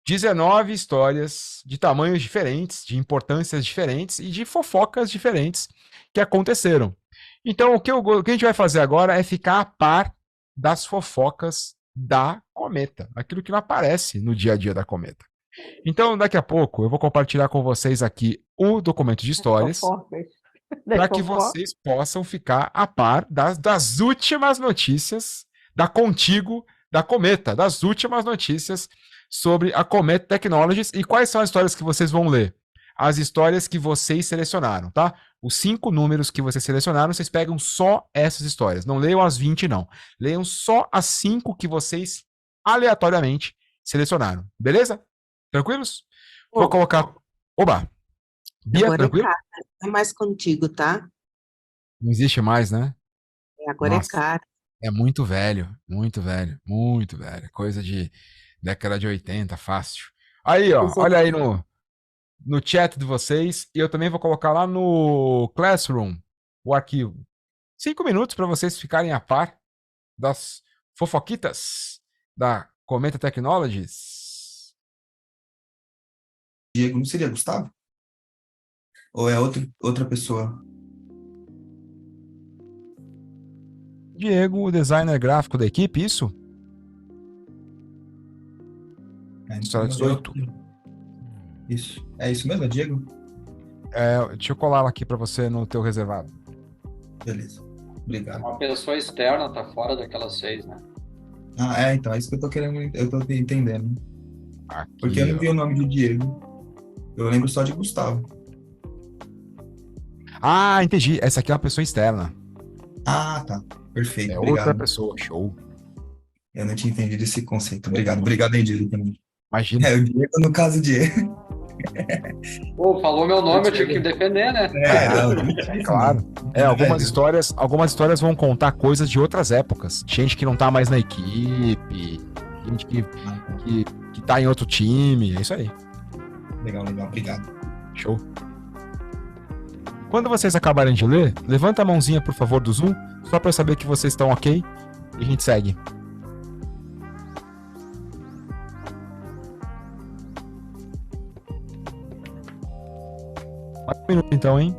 19 histórias de tamanhos diferentes, de importâncias diferentes e de fofocas diferentes que aconteceram. Então, o que a gente vai fazer agora é ficar a par das fofocas da Cometa, aquilo que não aparece no dia a dia da Cometa. Então, daqui a pouco, eu vou compartilhar com vocês aqui o documento de histórias para que vocês possam ficar a par das últimas notícias da Contigo, da Cometa, das últimas notícias sobre a Cometa Technologies. E quais são as histórias que vocês vão ler? As histórias que vocês selecionaram, tá? Os 5 números que vocês selecionaram, vocês pegam só essas histórias. Não leiam as 20, não. Leiam só as 5 que vocês aleatoriamente selecionaram. Beleza? Tranquilos? Vou colocar... Oba! Bia, agora tranquilo? é cara, não é mais contigo, tá? Não existe mais, né? Agora Nossa, é cara. é muito velho. Muito velho. Muito velho. Coisa de década de 80, fácil. Aí, ó. Olha aí no chat de vocês. E eu também vou colocar lá no Classroom o arquivo. 5 minutos para vocês ficarem a par das fofoquitas da Cometa Technologies. Diego, não seria Gustavo? Ou é outra pessoa? Diego, o designer gráfico da equipe, isso? História 18. Isso. É isso mesmo, é Diego? Deixa eu colar ela aqui para você no teu reservado. Beleza. Obrigado. Uma pessoa externa tá fora daquelas 6, né? Ah, então, é isso que eu tô querendo, eu tô entendendo. Aqui, porque eu não vi o nome de Diego. Eu lembro só de Gustavo. Ah, entendi. Essa aqui é uma pessoa externa. Ah, tá. Perfeito. É obrigado. outra pessoa, show. Eu não tinha entendido esse conceito. Obrigado. Obrigado aí, Diego, também. Imagina. O Diego, no caso, Diego. Pô, falou meu nome, eu tive que defender, né? Claro. Algumas histórias vão contar coisas de outras épocas. Gente que não tá mais na equipe, gente que tá em outro time, é isso aí. Legal, obrigado. Show. Quando vocês acabarem de ler, levanta a mãozinha, por favor, do Zoom, só para eu saber que vocês estão ok e a gente segue. Um minuto. então, hein?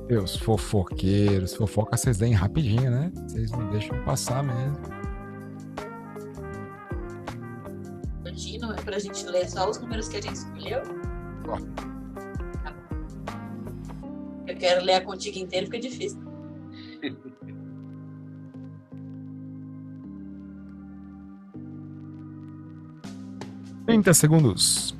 Meus fofoqueiros, fofoca vocês deem rapidinho, né? Vocês não deixam passar mesmo. Gino, é pra gente ler só os números que a gente escolheu? Ó. Tá bom. Eu quero ler a contigo inteira, fica difícil. Trinta segundos.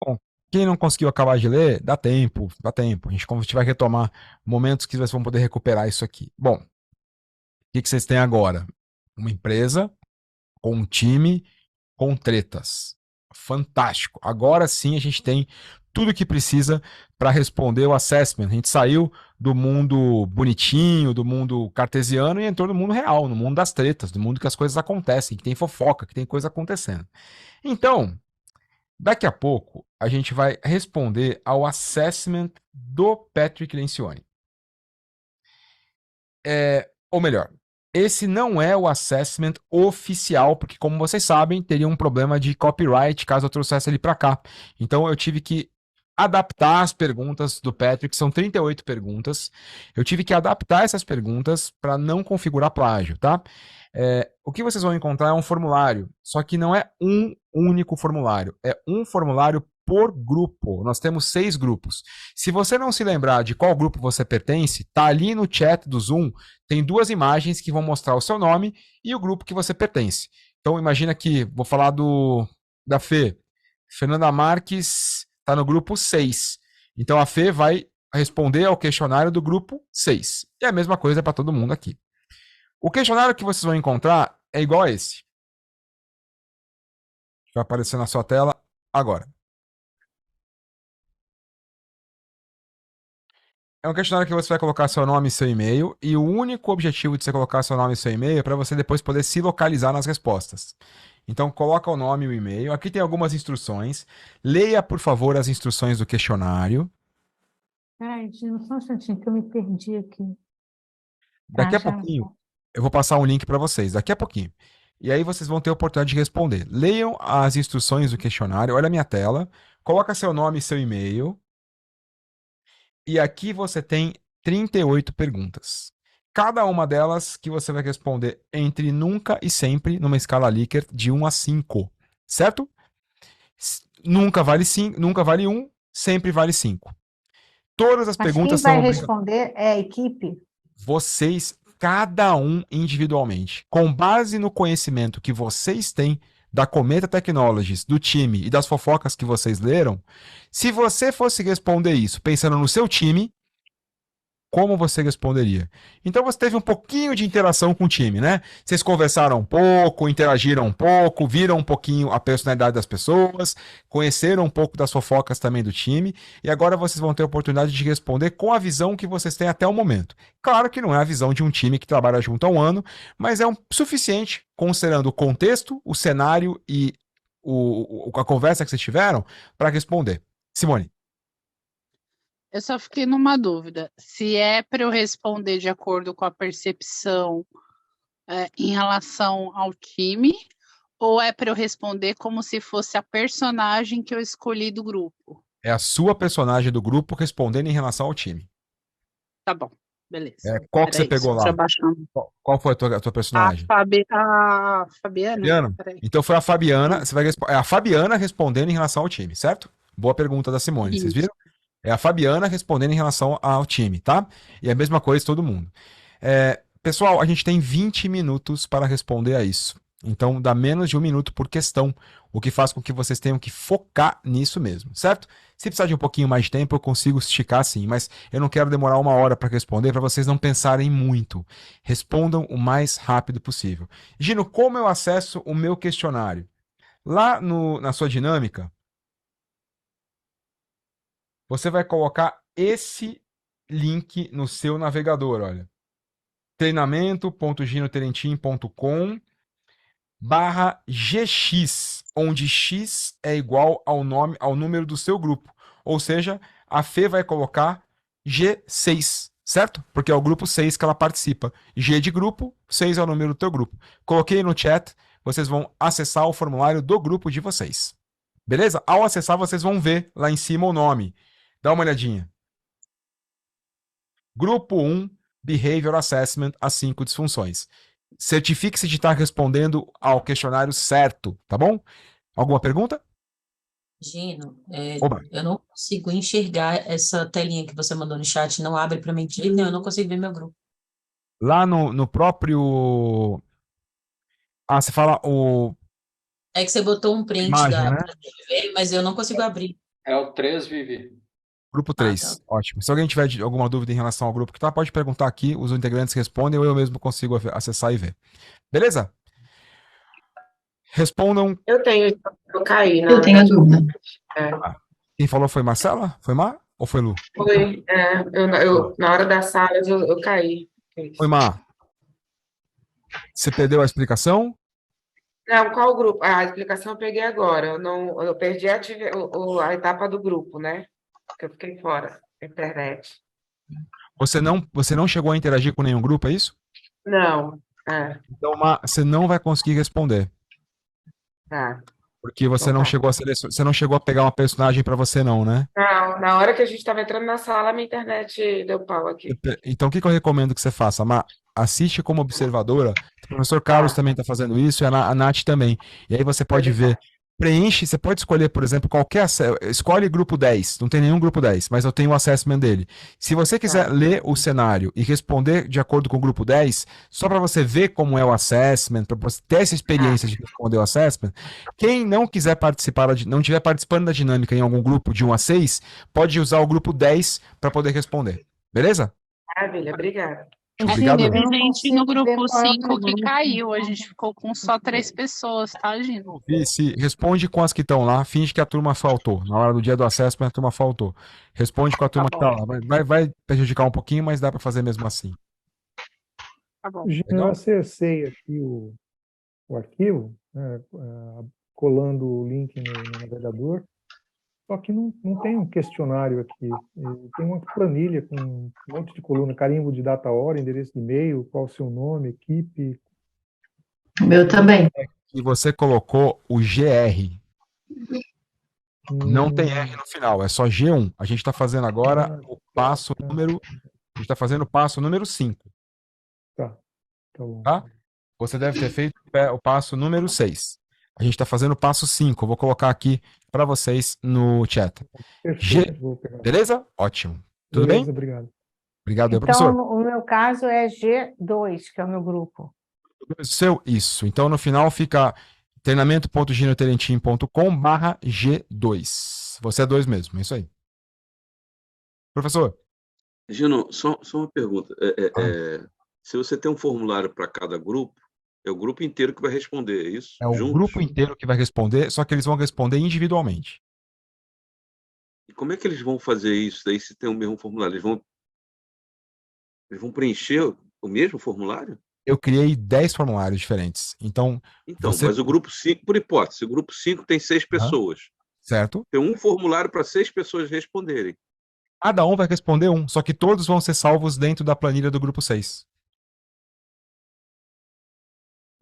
Bom, quem não conseguiu acabar de ler, dá tempo, dá tempo. A gente vai retomar momentos que vocês vão poder recuperar isso aqui. Bom, o que vocês têm agora? Uma empresa com um time com tretas. Fantástico. Agora sim a gente tem tudo que precisa para responder o assessment. A gente saiu do mundo bonitinho, do mundo cartesiano e entrou no mundo real, no mundo das tretas, no mundo que as coisas acontecem, que tem fofoca, que tem coisa acontecendo. Então, daqui a pouco, a gente vai responder ao assessment do Patrick Lencioni. Ou melhor, esse não é o assessment oficial, porque, como vocês sabem, teria um problema de copyright caso eu trouxesse ele para cá. Então, eu tive que adaptar as perguntas do Patrick, são 38 perguntas. Eu tive que adaptar essas perguntas para não configurar plágio, tá? O que vocês vão encontrar é um formulário, só que não é um único formulário, é um formulário por grupo. Nós temos 6 grupos. Se você não se lembrar de qual grupo você pertence, tá ali no chat do Zoom, tem 2 imagens que vão mostrar o seu nome e o grupo que você pertence. Então imagina que, vou falar da Fê. Fernanda Marques está no grupo 6. Então a Fê vai responder ao questionário do grupo 6. E a mesma coisa para todo mundo aqui. O questionário que vocês vão encontrar é igual a esse. Vai aparecer na sua tela agora. É um questionário que você vai colocar seu nome e seu e-mail, e o único objetivo de você colocar seu nome e seu e-mail é para você depois poder se localizar nas respostas. Então, coloca o nome e o e-mail. Aqui tem algumas instruções. Leia, por favor, as instruções do questionário. Peraí, só um instantinho que eu me perdi aqui. Daqui a pouquinho, eu vou passar um link para vocês, daqui a pouquinho. E aí vocês vão ter a oportunidade de responder. Leiam as instruções do questionário, olha a minha tela, coloca seu nome e seu e-mail. E aqui você tem 38 perguntas. Cada uma delas que você vai responder entre nunca e sempre, numa escala Likert de 1 a 5. Certo? Nunca vale 5, nunca vale 1, sempre vale 5. Todas as perguntas quem são vai responder é a equipe? Vocês, cada um individualmente. Com base no conhecimento que vocês têm da Cometa Technologies, do time e das fofocas que vocês leram, se você fosse responder isso pensando no seu time, como você responderia? Então você teve um pouquinho de interação com o time, né? Vocês conversaram um pouco, interagiram um pouco, viram um pouquinho a personalidade das pessoas, conheceram um pouco das fofocas também do time, e agora vocês vão ter a oportunidade de responder com a visão que vocês têm até o momento. Claro que não é a visão de um time que trabalha junto há um ano, mas é suficiente, considerando o contexto, o cenário e a conversa que vocês tiveram, para responder. Simone. Eu só fiquei numa dúvida. Se é para eu responder de acordo com a percepção em relação ao time, ou é para eu responder como se fosse a personagem que eu escolhi do grupo? É a sua personagem do grupo respondendo em relação ao time. Tá bom, beleza. Qual que você pegou lá? Qual foi a tua personagem? A Fabiana? Fabiana? Então foi a Fabiana. Você vai é a Fabiana respondendo em relação ao time, certo? Boa pergunta da Simone. Vocês viram? É a Fabiana respondendo em relação ao time, tá? E a mesma coisa todo mundo. Pessoal, a gente tem 20 minutos para responder a isso. Então, dá menos de 1 minuto por questão, o que faz com que vocês tenham que focar nisso mesmo, certo? Se precisar de um pouquinho mais de tempo, eu consigo esticar sim, mas eu não quero demorar 1 hora para responder, para vocês não pensarem muito. Respondam o mais rápido possível. Gino, como eu acesso o meu questionário? Lá na sua dinâmica, você vai colocar esse link no seu navegador, olha. treinamento.ginoterentim.com/GX, onde X é igual ao número do seu grupo. Ou seja, a Fê vai colocar G6, certo? Porque é o grupo 6 que ela participa. G de grupo, 6 é o número do teu grupo. Coloquei no chat, vocês vão acessar o formulário do grupo de vocês. Beleza? Ao acessar, vocês vão ver lá em cima o nome. Dá uma olhadinha. Grupo 1, Behavior Assessment, as 5 disfunções. Certifique-se de estar respondendo ao questionário certo, tá bom? Alguma pergunta? Gino, Oba. eu não consigo enxergar essa telinha que você mandou no chat, não abre para mim de jeito nenhum, eu não consigo ver meu grupo. Lá no próprio... Ah, você fala o... É que você botou um print Imagem, né? pra ver, mas eu não consigo abrir. É o 3, Vivi. Grupo 3, ótimo. Se alguém tiver alguma dúvida em relação ao grupo que tá, pode perguntar aqui, os integrantes respondem ou eu mesmo consigo acessar e ver. Beleza? Respondam. Eu caí. Eu tenho a dúvida. Quem falou foi Marcela? Foi Mar? Ou foi Lu? Foi, na hora das salas eu caí. Foi Mar. Você perdeu a explicação? Não, qual grupo? A explicação eu peguei agora. Eu perdi a etapa do grupo, né? Que eu fiquei fora da internet. Você não chegou a interagir com nenhum grupo, é isso? Não. Então, você não vai conseguir responder. Tá. Porque você não chegou a você não chegou a pegar uma personagem para você não, né? Não, na hora que a gente estava entrando na sala, minha internet deu pau aqui. Então, o que eu recomendo que você faça? Assiste como observadora. O professor Carlos também está fazendo isso e a Nath também. E aí você pode ver. Preenche, você pode escolher, por exemplo, escolhe grupo 10, não tem nenhum grupo 10, mas eu tenho o assessment dele. Se você quiser ler o cenário e responder de acordo com o grupo 10, só para você ver como é o assessment, para você ter essa experiência de responder o assessment, quem não quiser participar, não estiver participando da dinâmica em algum grupo de 1 a 6, pode usar o grupo 10 para poder responder. Beleza? Maravilha, obrigada. Obrigado. Teve gente no grupo 5 que caiu, a gente ficou com só 3 pessoas, tá, Gino? Se responde com as que estão lá, finge que a turma faltou. Na hora do dia do assessment, a turma faltou. Responde com a turma que está lá. Vai prejudicar um pouquinho, mas dá para fazer mesmo assim. Tá bom. Eu acessei aqui o arquivo, né, colando o link no navegador, só que não tem um questionário aqui. Tem uma planilha com um monte de coluna, carimbo de data hora, endereço de e-mail, qual o seu nome, equipe. O meu também. E você colocou o GR. Não tem R no final, é só G1. A gente está fazendo agora o passo número... A gente está fazendo o passo número 5. Tá bom. Tá? Você deve ter feito o passo número 6. A gente está fazendo o passo 5. Eu vou colocar aqui para vocês no chat. Beleza? Ótimo. Tudo bem? Obrigado. Obrigado, então, professor. o meu caso é G2, que é o meu grupo. Isso. Então, no final fica treinamento.ginoterentim.com/G2. Você é 2 mesmo, é isso aí. Professor. Gino, só uma pergunta. Se você tem um formulário para cada grupo, é o grupo inteiro que vai responder, é isso? É o grupo inteiro que vai responder, só que eles vão responder individualmente. E como é que eles vão fazer isso daí se tem o mesmo formulário? Eles vão preencher o mesmo formulário? Eu criei 10 formulários diferentes. Então, mas o grupo 5, por hipótese, o grupo 5 tem 6 pessoas. Certo. Tem um formulário para 6 pessoas responderem. Cada um vai responder um, só que todos vão ser salvos dentro da planilha do grupo 6.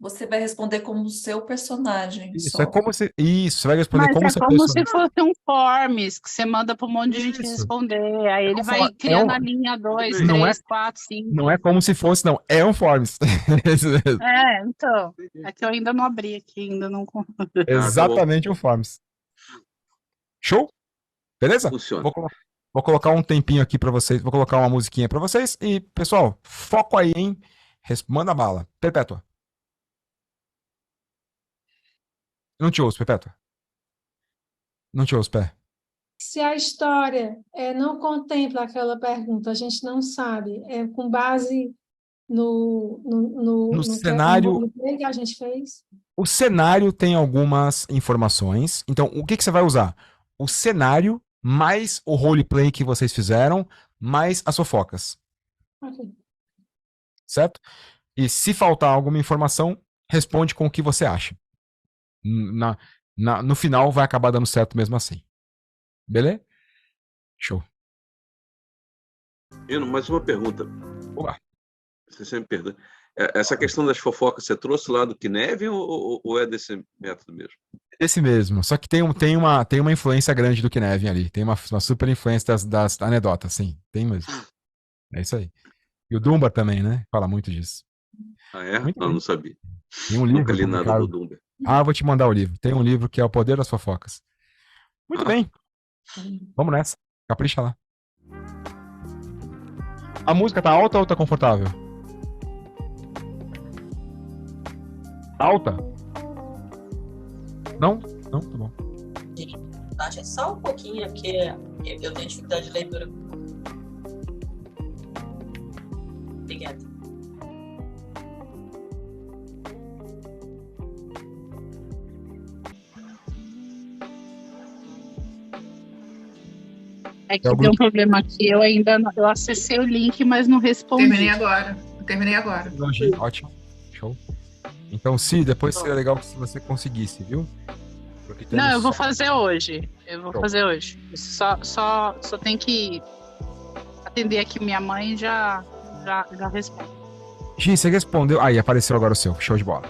Você vai responder como o seu personagem. Isso, só. é como se. Isso, você vai responder Mas como é seu como personagem. se fosse um forms que você manda para um monte de gente responder. Aí ele vai criando a linha 2, Não 3, 4, 5. Não é como se fosse, não. É um forms. Então. É que eu ainda não abri aqui, ainda não. Exatamente um forms. Show? Beleza? Funciona. Vou colocar um tempinho aqui para vocês. Vou colocar uma musiquinha para vocês. E, pessoal, foco aí, hein? Manda bala. Perpétua. Não te ouço, Perpétua. Não te ouço, Pé. Se a história não contempla aquela pergunta, a gente não sabe. É com base no cenário. Que a gente fez? O cenário tem algumas informações. Então, o que você vai usar? O cenário mais o roleplay que vocês fizeram, mais as fofocas. Ok. Certo? E se faltar alguma informação, responde com o que você acha. No final vai acabar dando certo mesmo assim. Beleza? Show. Gino, mais uma pergunta. Olá. Você sempre perdoa. Essa questão das fofocas, você trouxe lá do Kinevin ou é desse método mesmo? Esse mesmo. Só que tem uma influência grande do Kinevin ali. Tem uma super influência das anedotas, sim. Tem mesmo. É isso aí. E o Dunbar também, né? Fala muito disso. Ah, é? Muito Não, bem. não sabia. Tem um livro Nunca li nada publicado. do Dunbar. Ah, eu vou te mandar o livro. Tem um livro que é O Poder das Fofocas. Muito bem. Vamos nessa. Capricha lá. A música tá alta ou tá confortável? Alta? Não? Não? Tá bom. Baixa só um pouquinho, porque eu tenho dificuldade de leitura. Obrigada. É que deu um problema aqui, eu acessei o link, mas não respondi. Terminei agora. Ótimo. Show. Então, sim, depois seria legal se você conseguisse, viu? Porque temos Não, eu vou só- fazer hoje. Eu vou Show. fazer hoje. Só tem que atender aqui minha mãe e já respondo. Gi, você respondeu. Aí, apareceu agora o seu. Show de bola.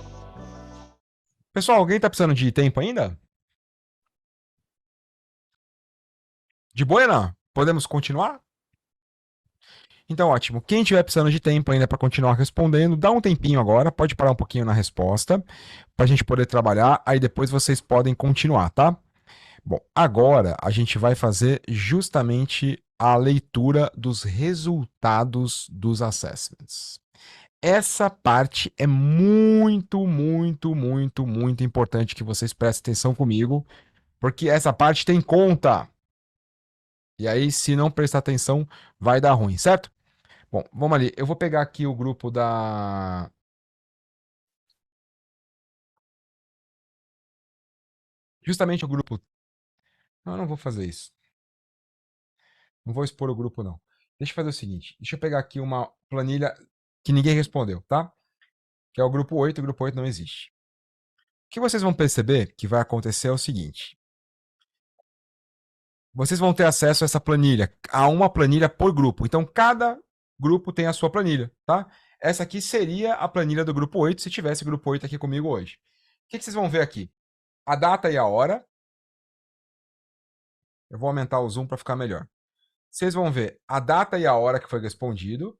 Pessoal, alguém tá precisando de tempo ainda? De buena? Podemos continuar? Então, ótimo. Quem tiver precisando de tempo ainda para continuar respondendo, dá um tempinho agora, pode parar um pouquinho na resposta, para a gente poder trabalhar, aí depois vocês podem continuar, tá? Bom, agora a gente vai fazer justamente a leitura dos resultados dos assessments. Essa parte é muito, muito, muito, muito importante que vocês prestem atenção comigo, porque essa parte tem conta. E aí, se não prestar atenção, vai dar ruim, certo? Bom, vamos ali. Eu vou pegar aqui o grupo da. Justamente o grupo. Não, eu não vou fazer isso. Não vou expor o grupo, não. Deixa eu fazer o seguinte. Deixa eu pegar aqui uma planilha que ninguém respondeu, tá? Que é o grupo 8. O grupo 8 não existe. O que vocês vão perceber que vai acontecer é o seguinte. Vocês vão ter acesso a essa planilha, a uma planilha por grupo. Então, cada grupo tem a sua planilha, tá? Essa aqui seria a planilha do grupo 8, se tivesse o grupo 8 aqui comigo hoje. O que vocês vão ver aqui? A data e a hora. Eu vou aumentar o zoom para ficar melhor. Vocês vão ver a data e a hora que foi respondido,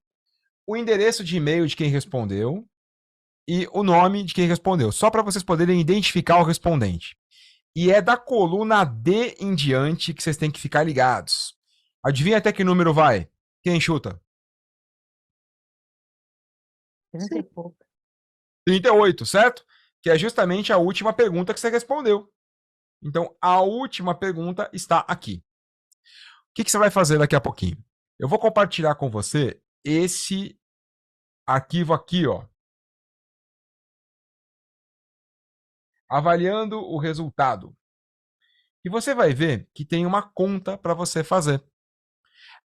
o endereço de e-mail de quem respondeu e o nome de quem respondeu, só para vocês poderem identificar o respondente. E é da coluna D em diante que vocês têm que ficar ligados. Adivinha até que número vai? Quem chuta? 30 e pouco. 38, certo? Que é justamente a última pergunta que você respondeu. Então, a última pergunta está aqui. O que você vai fazer daqui a pouquinho? Eu vou compartilhar com você esse arquivo aqui, ó. Avaliando o resultado. E você vai ver que tem uma conta para você fazer.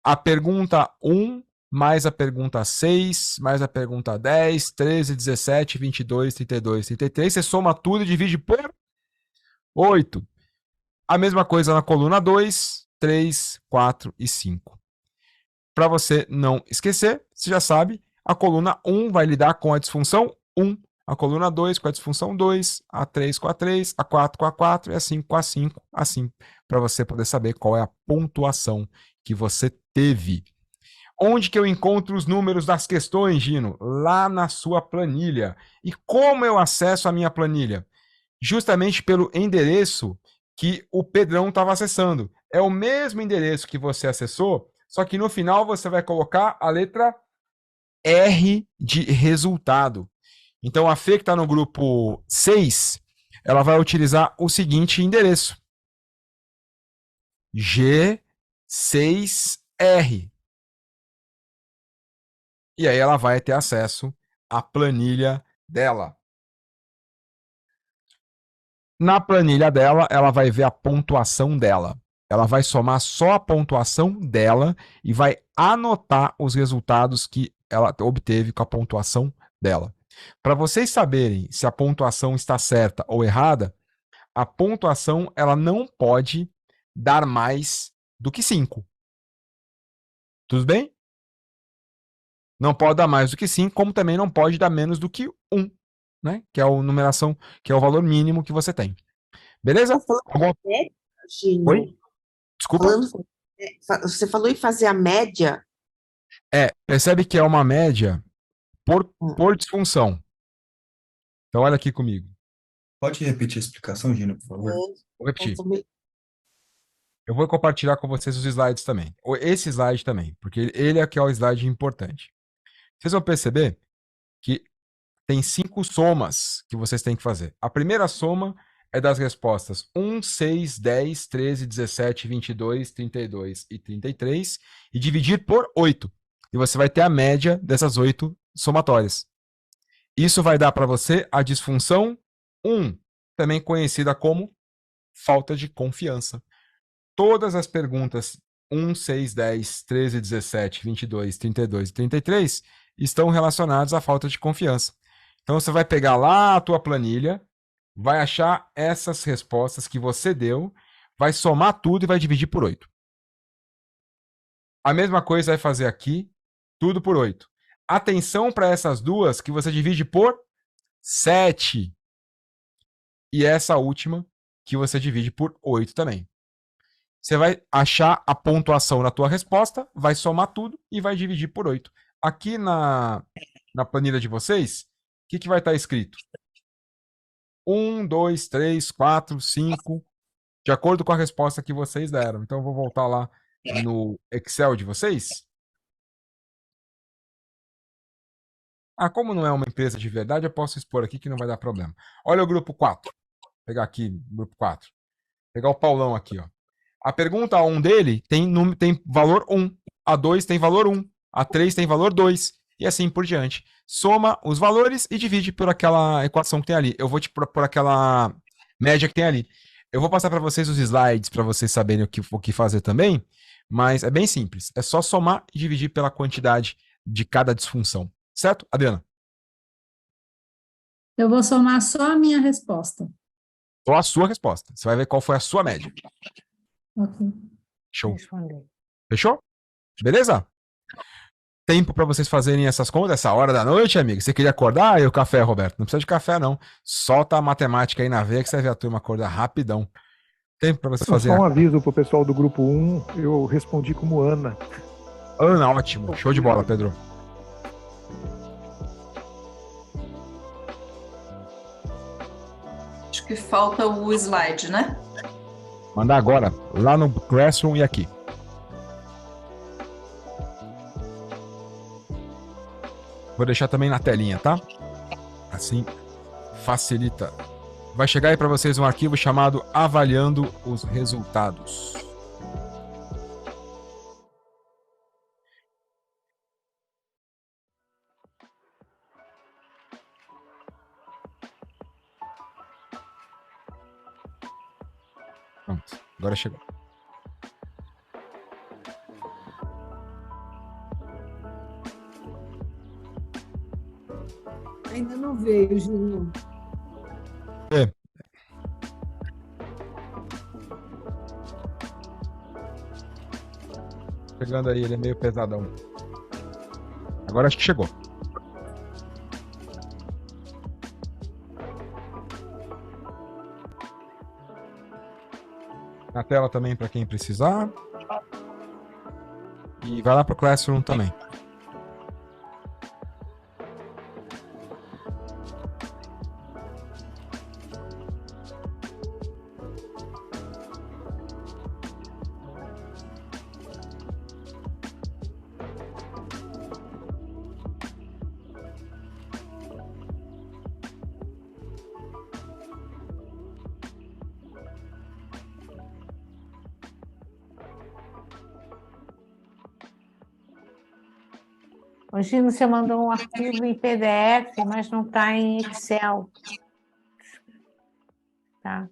A pergunta 1 mais a pergunta 6, mais a pergunta 10, 13, 17, 22, 32, 33. Você soma tudo e divide por 8. A mesma coisa na coluna 2, 3, 4 e 5. Para você não esquecer, você já sabe, a coluna 1 vai lidar com a disfunção 1, a coluna 2 com a disfunção 2, a 3 com a 3, a 4 com a 4 e a 5 com a 5, assim, para você poder saber qual é a pontuação que você teve. Onde que eu encontro os números das questões, Gino? Lá na sua planilha. E como eu acesso a minha planilha? Justamente pelo endereço que o Pedrão estava acessando. É o mesmo endereço que você acessou, só que no final você vai colocar a letra R de resultado. Então a Fê, que está no grupo 6, ela vai utilizar o seguinte endereço. G6R. E aí ela vai ter acesso à planilha dela. Na planilha dela, ela vai ver a pontuação dela. ela vai somar só a pontuação dela e vai anotar os resultados que ela obteve com a pontuação dela. Para vocês saberem se a pontuação está certa ou errada, a pontuação ela não pode dar mais do que 5. Tudo bem? Não pode dar mais do que 5, como também não pode dar menos do que 1, né? Que é a numeração, que é o valor mínimo que você tem. Beleza? Gino, Oi? Desculpa. você falou em fazer a média? Percebe que é uma média por disfunção. Então, olha aqui comigo. Pode repetir a explicação, Gino, por favor? Vou repetir. Eu vou compartilhar com vocês os slides também. Esse slide também, porque ele é que é o slide importante. Vocês vão perceber que tem 5 somas que vocês têm que fazer. A primeira soma é das respostas 1, 6, 10, 13, 17, 22, 32 e 33 e dividir por 8. E você vai ter a média dessas 8 somatórias. Isso vai dar para você a disfunção 1, também conhecida como falta de confiança. Todas as perguntas 1, 6, 10, 13, 17, 22, 32 e 33 estão relacionadas à falta de confiança. Então você vai pegar lá a tua planilha, vai achar essas respostas que você deu, vai somar tudo e vai dividir por 8. A mesma coisa vai fazer aqui, tudo por 8. Atenção para essas duas que você divide por 7. E essa última que você divide por 8 também. Você vai achar a pontuação na tua resposta, vai somar tudo e vai dividir por 8. Aqui na planilha de vocês, o que vai estar escrito? 1, 2, 3, 4, 5, de acordo com a resposta que vocês deram. Então, eu vou voltar lá no Excel de vocês. Como não é uma empresa de verdade, eu posso expor aqui que não vai dar problema. Olha o grupo 4. Vou pegar aqui o grupo 4. Vou pegar o Paulão aqui, ó. A pergunta A1 dele tem valor 1. A 2 tem valor 1. A 3 tem valor 2. E assim por diante. Soma os valores e divide por aquela equação que tem ali. Eu vou por aquela média que tem ali. Eu vou passar para vocês os slides para vocês saberem o que fazer também. Mas é bem simples. É só somar e dividir pela quantidade de cada disfunção. Certo, Adriana? Eu vou somar só a minha resposta. Só a sua resposta. Você vai ver qual foi a sua média. Ok. Show. Fechou? Beleza? Tempo para vocês fazerem essas contas, essa hora da noite, amigo. Você queria acordar? Aí o café, Roberto. Não precisa de café, não. Solta a matemática aí na veia que você vai ver a turma acordar rapidão. Tempo para vocês fazerem. Só um aviso pro pessoal do grupo 1, eu respondi como Ana. Ana, ótimo. Show de bola, Pedro. Acho que falta o slide, né? Mandar agora, lá no Classroom e aqui. Vou deixar também na telinha, tá? Assim facilita. Vai chegar aí para vocês um arquivo chamado Avaliando os Resultados. Pronto, agora chegou. Ainda não veio, Gino. Chegando aí, ele é meio pesadão. Agora acho que chegou. Na tela também para quem precisar. E vai lá pro Classroom também. O Gino, você mandou um arquivo em PDF, mas não está em Excel. Tá.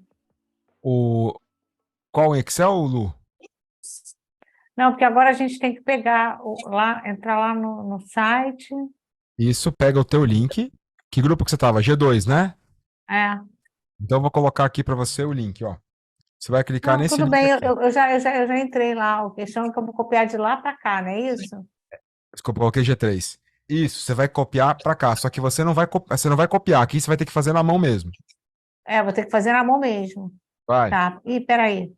Qual Excel, Lu? Não, porque agora a gente tem que pegar entrar lá no site. Isso, pega o teu link. Que grupo que você tava? G2, né? É. Então eu vou colocar aqui para você o link, ó. Você vai clicar Não, nesse tudo link bem, aqui. eu já entrei lá. A questão é que eu vou copiar de lá para cá, não é isso? Desculpa, eu coloquei G3. Isso, você vai copiar para cá. Só que você não vai copiar. Aqui você vai ter que fazer na mão mesmo. Vou ter que fazer na mão mesmo. Vai. Tá. Ih, peraí.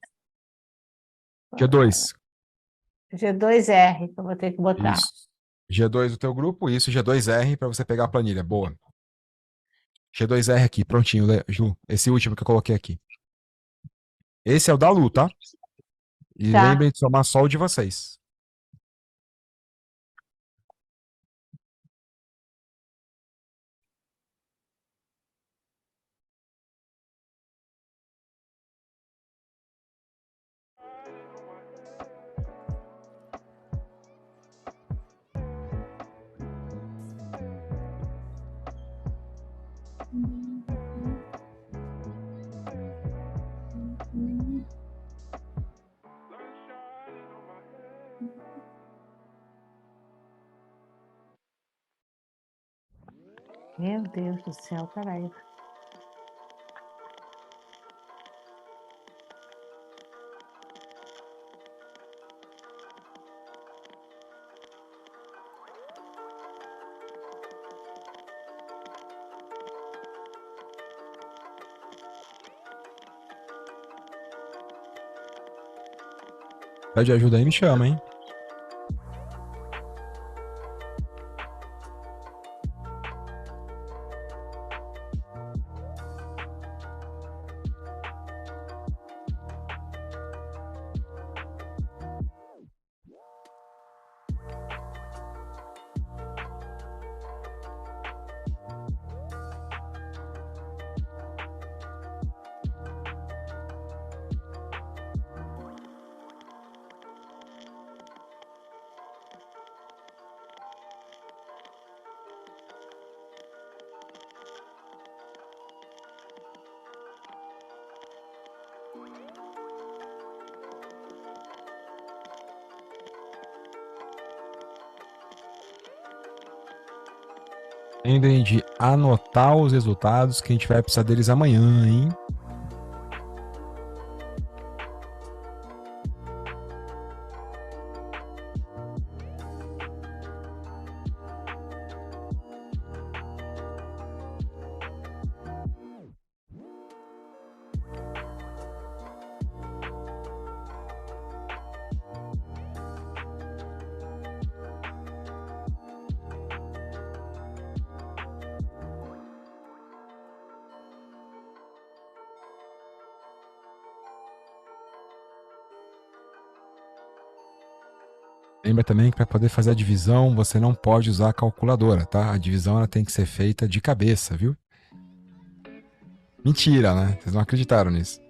G2. G2R, que eu vou ter que botar. Isso. G2 o teu grupo, isso, G2R para você pegar a planilha. Boa. G2R aqui, prontinho, Ju. Esse último que eu coloquei aqui. Esse é o da Lu, tá? E Tá. lembrem de somar só o de vocês. Meu Deus do céu, peraí. Pede ajuda aí, me chama, hein? Lembrem de anotar os resultados que a gente vai precisar deles amanhã, hein? Lembra também que para poder fazer a divisão, você não pode usar a calculadora, tá? A divisão ela tem que ser feita de cabeça, viu? Mentira, né? Vocês não acreditaram nisso.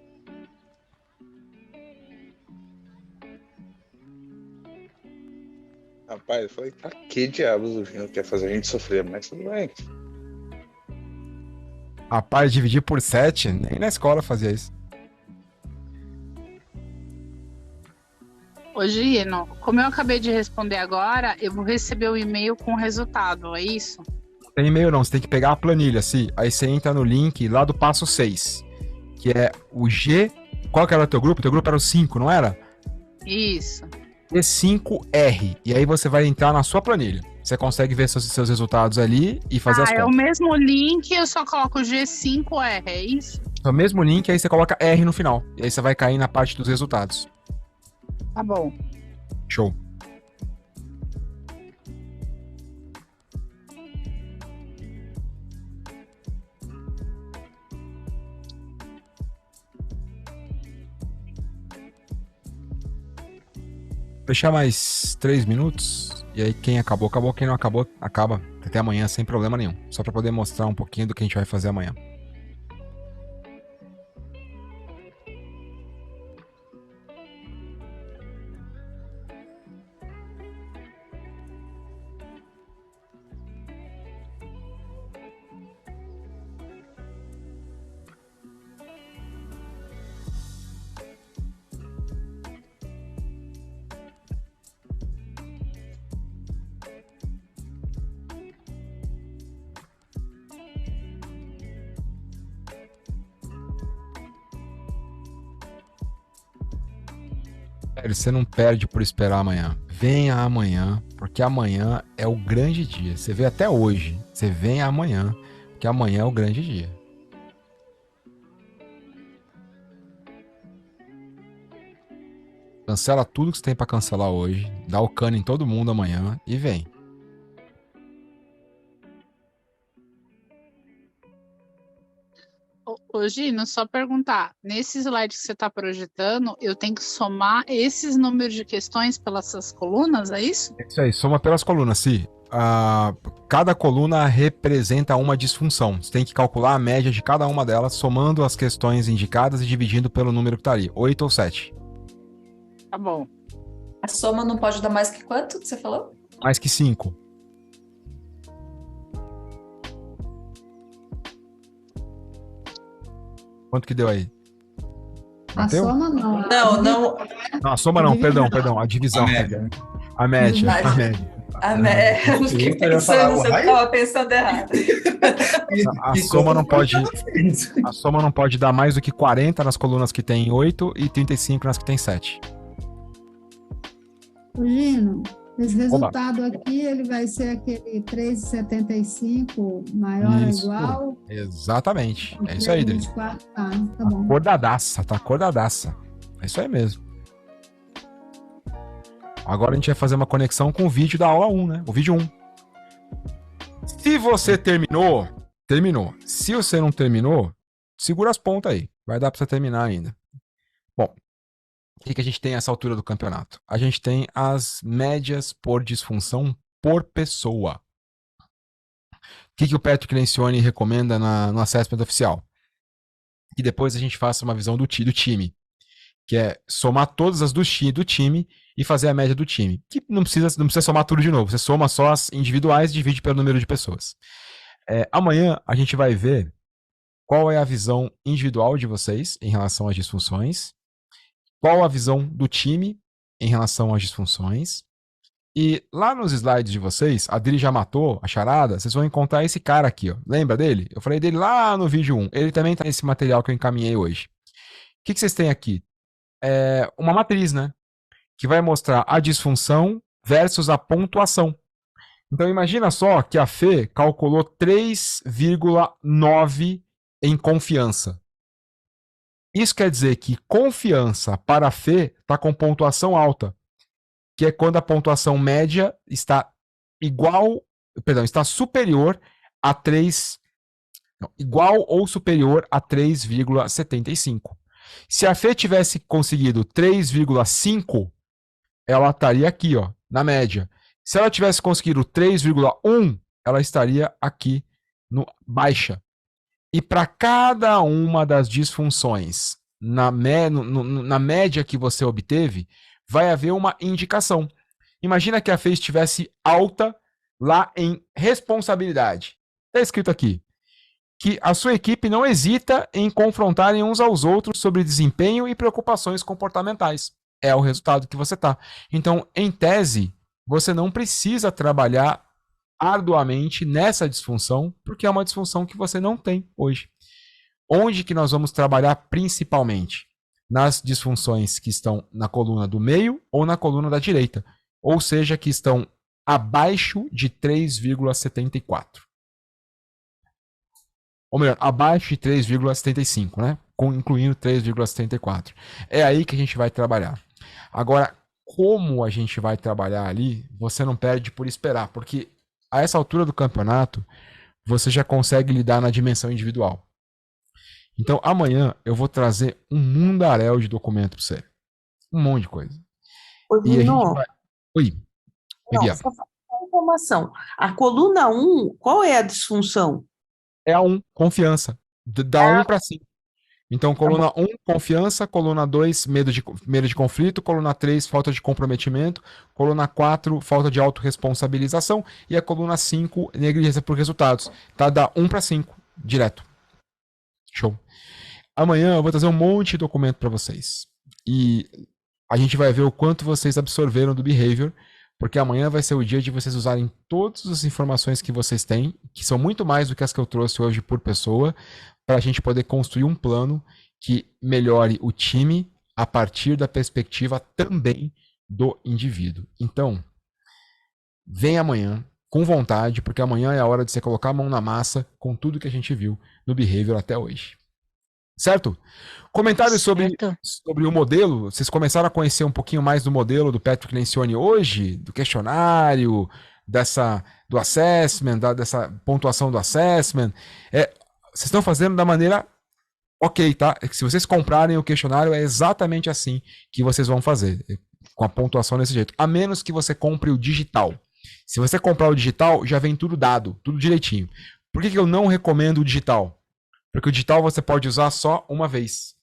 Rapaz, eu falei, pra que diabos o Júnior quer fazer a gente sofrer? Mas tudo bem. Rapaz, dividir por 7, nem na escola fazia isso. Ô, Gino, como eu acabei de responder agora, eu vou receber o e-mail com o resultado, é isso? Não tem e-mail não, você tem que pegar a planilha, aí você entra no link lá do passo 6, que é o G... Qual que era o teu grupo? Teu grupo era o 5, não era? Isso. G5R, e aí você vai entrar na sua planilha. Você consegue ver seus resultados ali e fazer as É o contas. mesmo link, eu só coloco G5R, é isso? É o mesmo link, aí você coloca R no final. E aí você vai cair na parte dos resultados. Tá bom. Show. Deixar mais 3 minutos. E aí quem acabou, acabou. Quem não acabou, acaba. Até amanhã sem problema nenhum. Só para poder mostrar um pouquinho do que a gente vai fazer amanhã. Sério, você não perde por esperar amanhã. Venha amanhã, porque amanhã é o grande dia. Você vê até hoje, você vem amanhã, porque amanhã é o grande dia. Cancela tudo que você tem pra cancelar hoje, dá o cano em todo mundo amanhã e vem. Ô, Gino, só perguntar, nesse slide que você está projetando, eu tenho que somar esses números de questões pelas suas colunas, é isso? É isso aí, soma pelas colunas, Si. Cada coluna representa uma disfunção. Você tem que calcular a média de cada uma delas, somando as questões indicadas e dividindo pelo número que tá ali, 8 ou 7. Tá bom. A soma não pode dar mais que quanto que você falou? Mais que 5. Quanto que deu aí? A Bateu? soma não. Não. Não, a soma não, perdão, a divisão. A média. Eu estava pensando errado. A soma não pode. A soma não pode dar mais do que 40 nas colunas que tem 8 e 35 nas que tem 7. Gino, esse resultado aqui, ele vai ser aquele 3,75 maior ou Isso. igual? Exatamente. É isso aí, Dri. 24, tá bom. Acordadaça, tá acordadaça. É isso aí mesmo. Agora a gente vai fazer uma conexão com o vídeo da aula 1, né? O vídeo 1. Se você terminou. Se você não terminou, segura as pontas aí. Vai dar pra você terminar ainda. Bom, o que a gente tem nessa altura do campeonato? A gente tem as médias por disfunção por pessoa. O que o Patrick Lencioni recomenda no assessment oficial? Que depois a gente faça uma visão do time. Que é somar todas as do time e fazer a média do time. Que não precisa somar tudo de novo. Você soma só as individuais e divide pelo número de pessoas. Amanhã a gente vai ver qual é a visão individual de vocês em relação às disfunções, qual a visão do time em relação às disfunções. E lá nos slides de vocês, a Dri já matou a charada, vocês vão encontrar esse cara aqui, ó. Lembra dele? Eu falei dele lá no vídeo 1. Ele também tá nesse material que eu encaminhei hoje. O que vocês têm aqui? Uma matriz, né? Que vai mostrar a disfunção versus a pontuação. Então imagina só que a Fê calculou 3,9 em confiança. Isso quer dizer que confiança para a Fê está com pontuação alta, que é quando a pontuação média está está superior a 3, igual ou superior a 3,75. Se a Fê tivesse conseguido 3,5, ela estaria aqui, ó, na média. Se ela tivesse conseguido 3,1, ela estaria aqui no baixa. E para cada uma das disfunções, na média que você obteve, vai haver uma indicação. Imagina que a Fê estivesse alta lá em responsabilidade. Está escrito aqui que a sua equipe não hesita em confrontarem uns aos outros sobre desempenho e preocupações comportamentais. É o resultado que você está. Então, em tese, você não precisa trabalhar arduamente nessa disfunção, porque é uma disfunção que você não tem hoje. Onde que nós vamos trabalhar principalmente? Nas disfunções que estão na coluna do meio ou na coluna da direita, ou seja, que estão abaixo de 3,74. Ou melhor, abaixo de 3,75, né? Incluindo 3,74. É aí que a gente vai trabalhar. Agora, como a gente vai trabalhar ali, você não perde por esperar, porque a essa altura do campeonato, você já consegue lidar na dimensão individual. Então, amanhã eu vou trazer um mundaréu de documento para você. Um monte de coisa. Ô, E a gente Gino, vai... Oi, não, Bia. só uma informação. A coluna 1, qual é a disfunção? É a 1, confiança. Da 1 para 5. Então, coluna 1, confiança. Coluna 2, medo de conflito. Coluna 3, falta de comprometimento. Coluna 4, falta de autorresponsabilização. E a coluna 5, negligência por resultados. Tá da 1 para 5, direto. Show. Amanhã eu vou trazer um monte de documento para vocês. E a gente vai ver o quanto vocês absorveram do behavior, porque amanhã vai ser o dia de vocês usarem todas as informações que vocês têm, que são muito mais do que as que eu trouxe hoje por pessoa, para a gente poder construir um plano que melhore o time, a partir da perspectiva também do indivíduo. Então, vem amanhã com vontade, porque amanhã é a hora de você colocar a mão na massa com tudo que a gente viu no Behavior até hoje. Certo? Comentários sobre o modelo. Vocês começaram a conhecer um pouquinho mais do modelo do Patrick Lencioni hoje, do questionário, do assessment, dessa pontuação do assessment. Vocês estão fazendo da maneira ok, tá? Se vocês comprarem o questionário, é exatamente assim que vocês vão fazer, com a pontuação desse jeito. A menos que você compre o digital. Se você comprar o digital, já vem tudo dado, tudo direitinho. Por que eu não recomendo o digital? Porque o digital você pode usar só uma vez.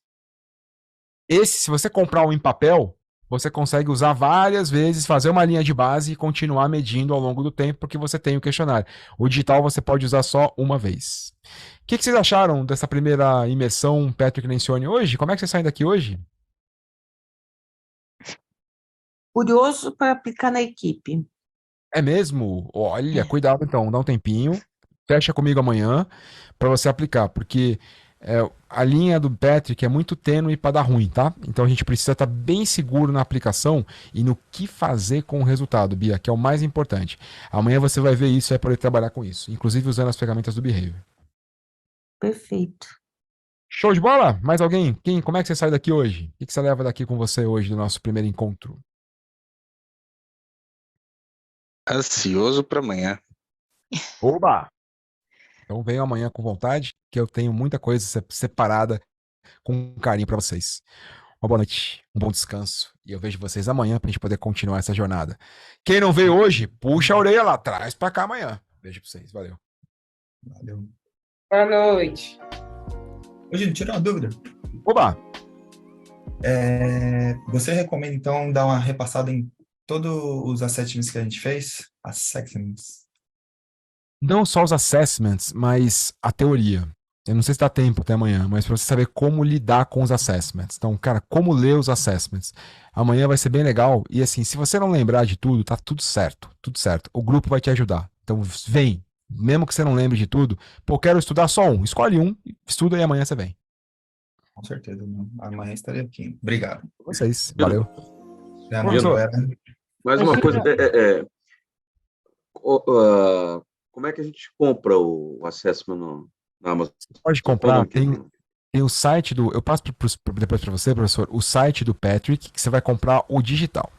Se você comprar um em papel, você consegue usar várias vezes, fazer uma linha de base e continuar medindo ao longo do tempo, porque você tem o questionário. O digital você pode usar só uma vez. O que vocês acharam dessa primeira imersão Patrick Lencioni hoje? Como é que vocês saem daqui hoje? Curioso para aplicar na equipe. É mesmo? Olha, cuidado então, dá um tempinho. Fecha comigo amanhã para você aplicar, porque a linha do Patrick é muito tênue para dar ruim, tá? Então a gente precisa estar bem seguro na aplicação e no que fazer com o resultado, Bia, que é o mais importante. Amanhã você vai ver isso e vai poder trabalhar com isso, inclusive usando as ferramentas do Behavior. Perfeito. Show de bola? Mais alguém? Como é que você sai daqui hoje? O que você leva daqui com você hoje do nosso primeiro encontro? Ansioso para amanhã. Oba! Então venham amanhã com vontade, que eu tenho muita coisa separada com carinho para vocês. Uma boa noite, um bom descanso. E eu vejo vocês amanhã pra gente poder continuar essa jornada. Quem não veio hoje, puxa a orelha lá atrás pra cá amanhã. Beijo pra vocês, valeu. Valeu. Boa noite. Hoje, tira uma dúvida. Oba! Você recomenda, então, dar uma repassada em todos os assessments que a gente fez? Assessments. Não só os assessments, mas a teoria. Eu não sei se dá tempo até amanhã, mas para você saber como lidar com os assessments. Então, cara, como ler os assessments. Amanhã vai ser bem legal. E assim, se você não lembrar de tudo, tá tudo certo. Tudo certo. O grupo vai te ajudar. Então, vem. Mesmo que você não lembre de tudo, pô, quero estudar só um. Escolhe um, estuda e amanhã você vem. Com certeza. Amanhã estarei aqui. Obrigado. Vocês. Valeu. Mais uma coisa. Como é que a gente compra o assessment na Amazon? Pode comprar, tem o site do... Eu passo depois para você, professor, o site do Patrick, que você vai comprar o digital.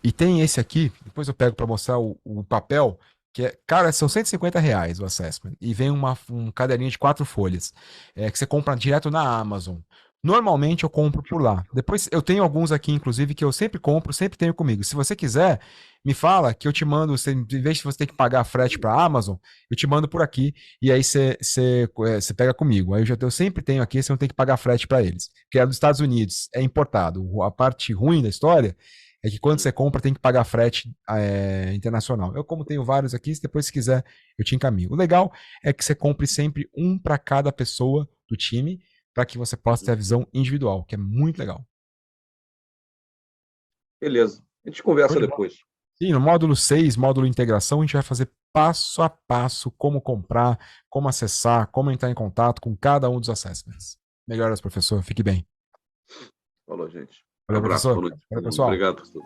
E tem esse aqui, depois eu pego para mostrar o papel, que é... Cara, são R$150 o assessment. E vem um caderninho de 4 folhas, que você compra direto na Amazon. Normalmente eu compro por lá. Depois eu tenho alguns aqui, inclusive, que eu sempre compro, sempre tenho comigo. Se você quiser, me fala que eu te mando, em vez de você ter que pagar frete para a Amazon, eu te mando por aqui e aí você pega comigo. Aí eu sempre tenho aqui, você não tem que pagar frete para eles. Porque é dos Estados Unidos, é importado. A parte ruim da história é que quando você compra tem que pagar frete internacional. Eu, como tenho vários aqui, depois se quiser eu te encaminho. O legal é que você compre sempre um para cada pessoa do time, para que você possa ter a visão individual, que é muito legal. Beleza. A gente conversa depois. Sim, no módulo 6, módulo integração, a gente vai fazer passo a passo como comprar, como acessar, como entrar em contato com cada um dos assessments. Melhoras, professor. Fique bem. Falou, gente. Valeu, abraço, professor. boa noite. Valeu, pessoal. Obrigado, professor.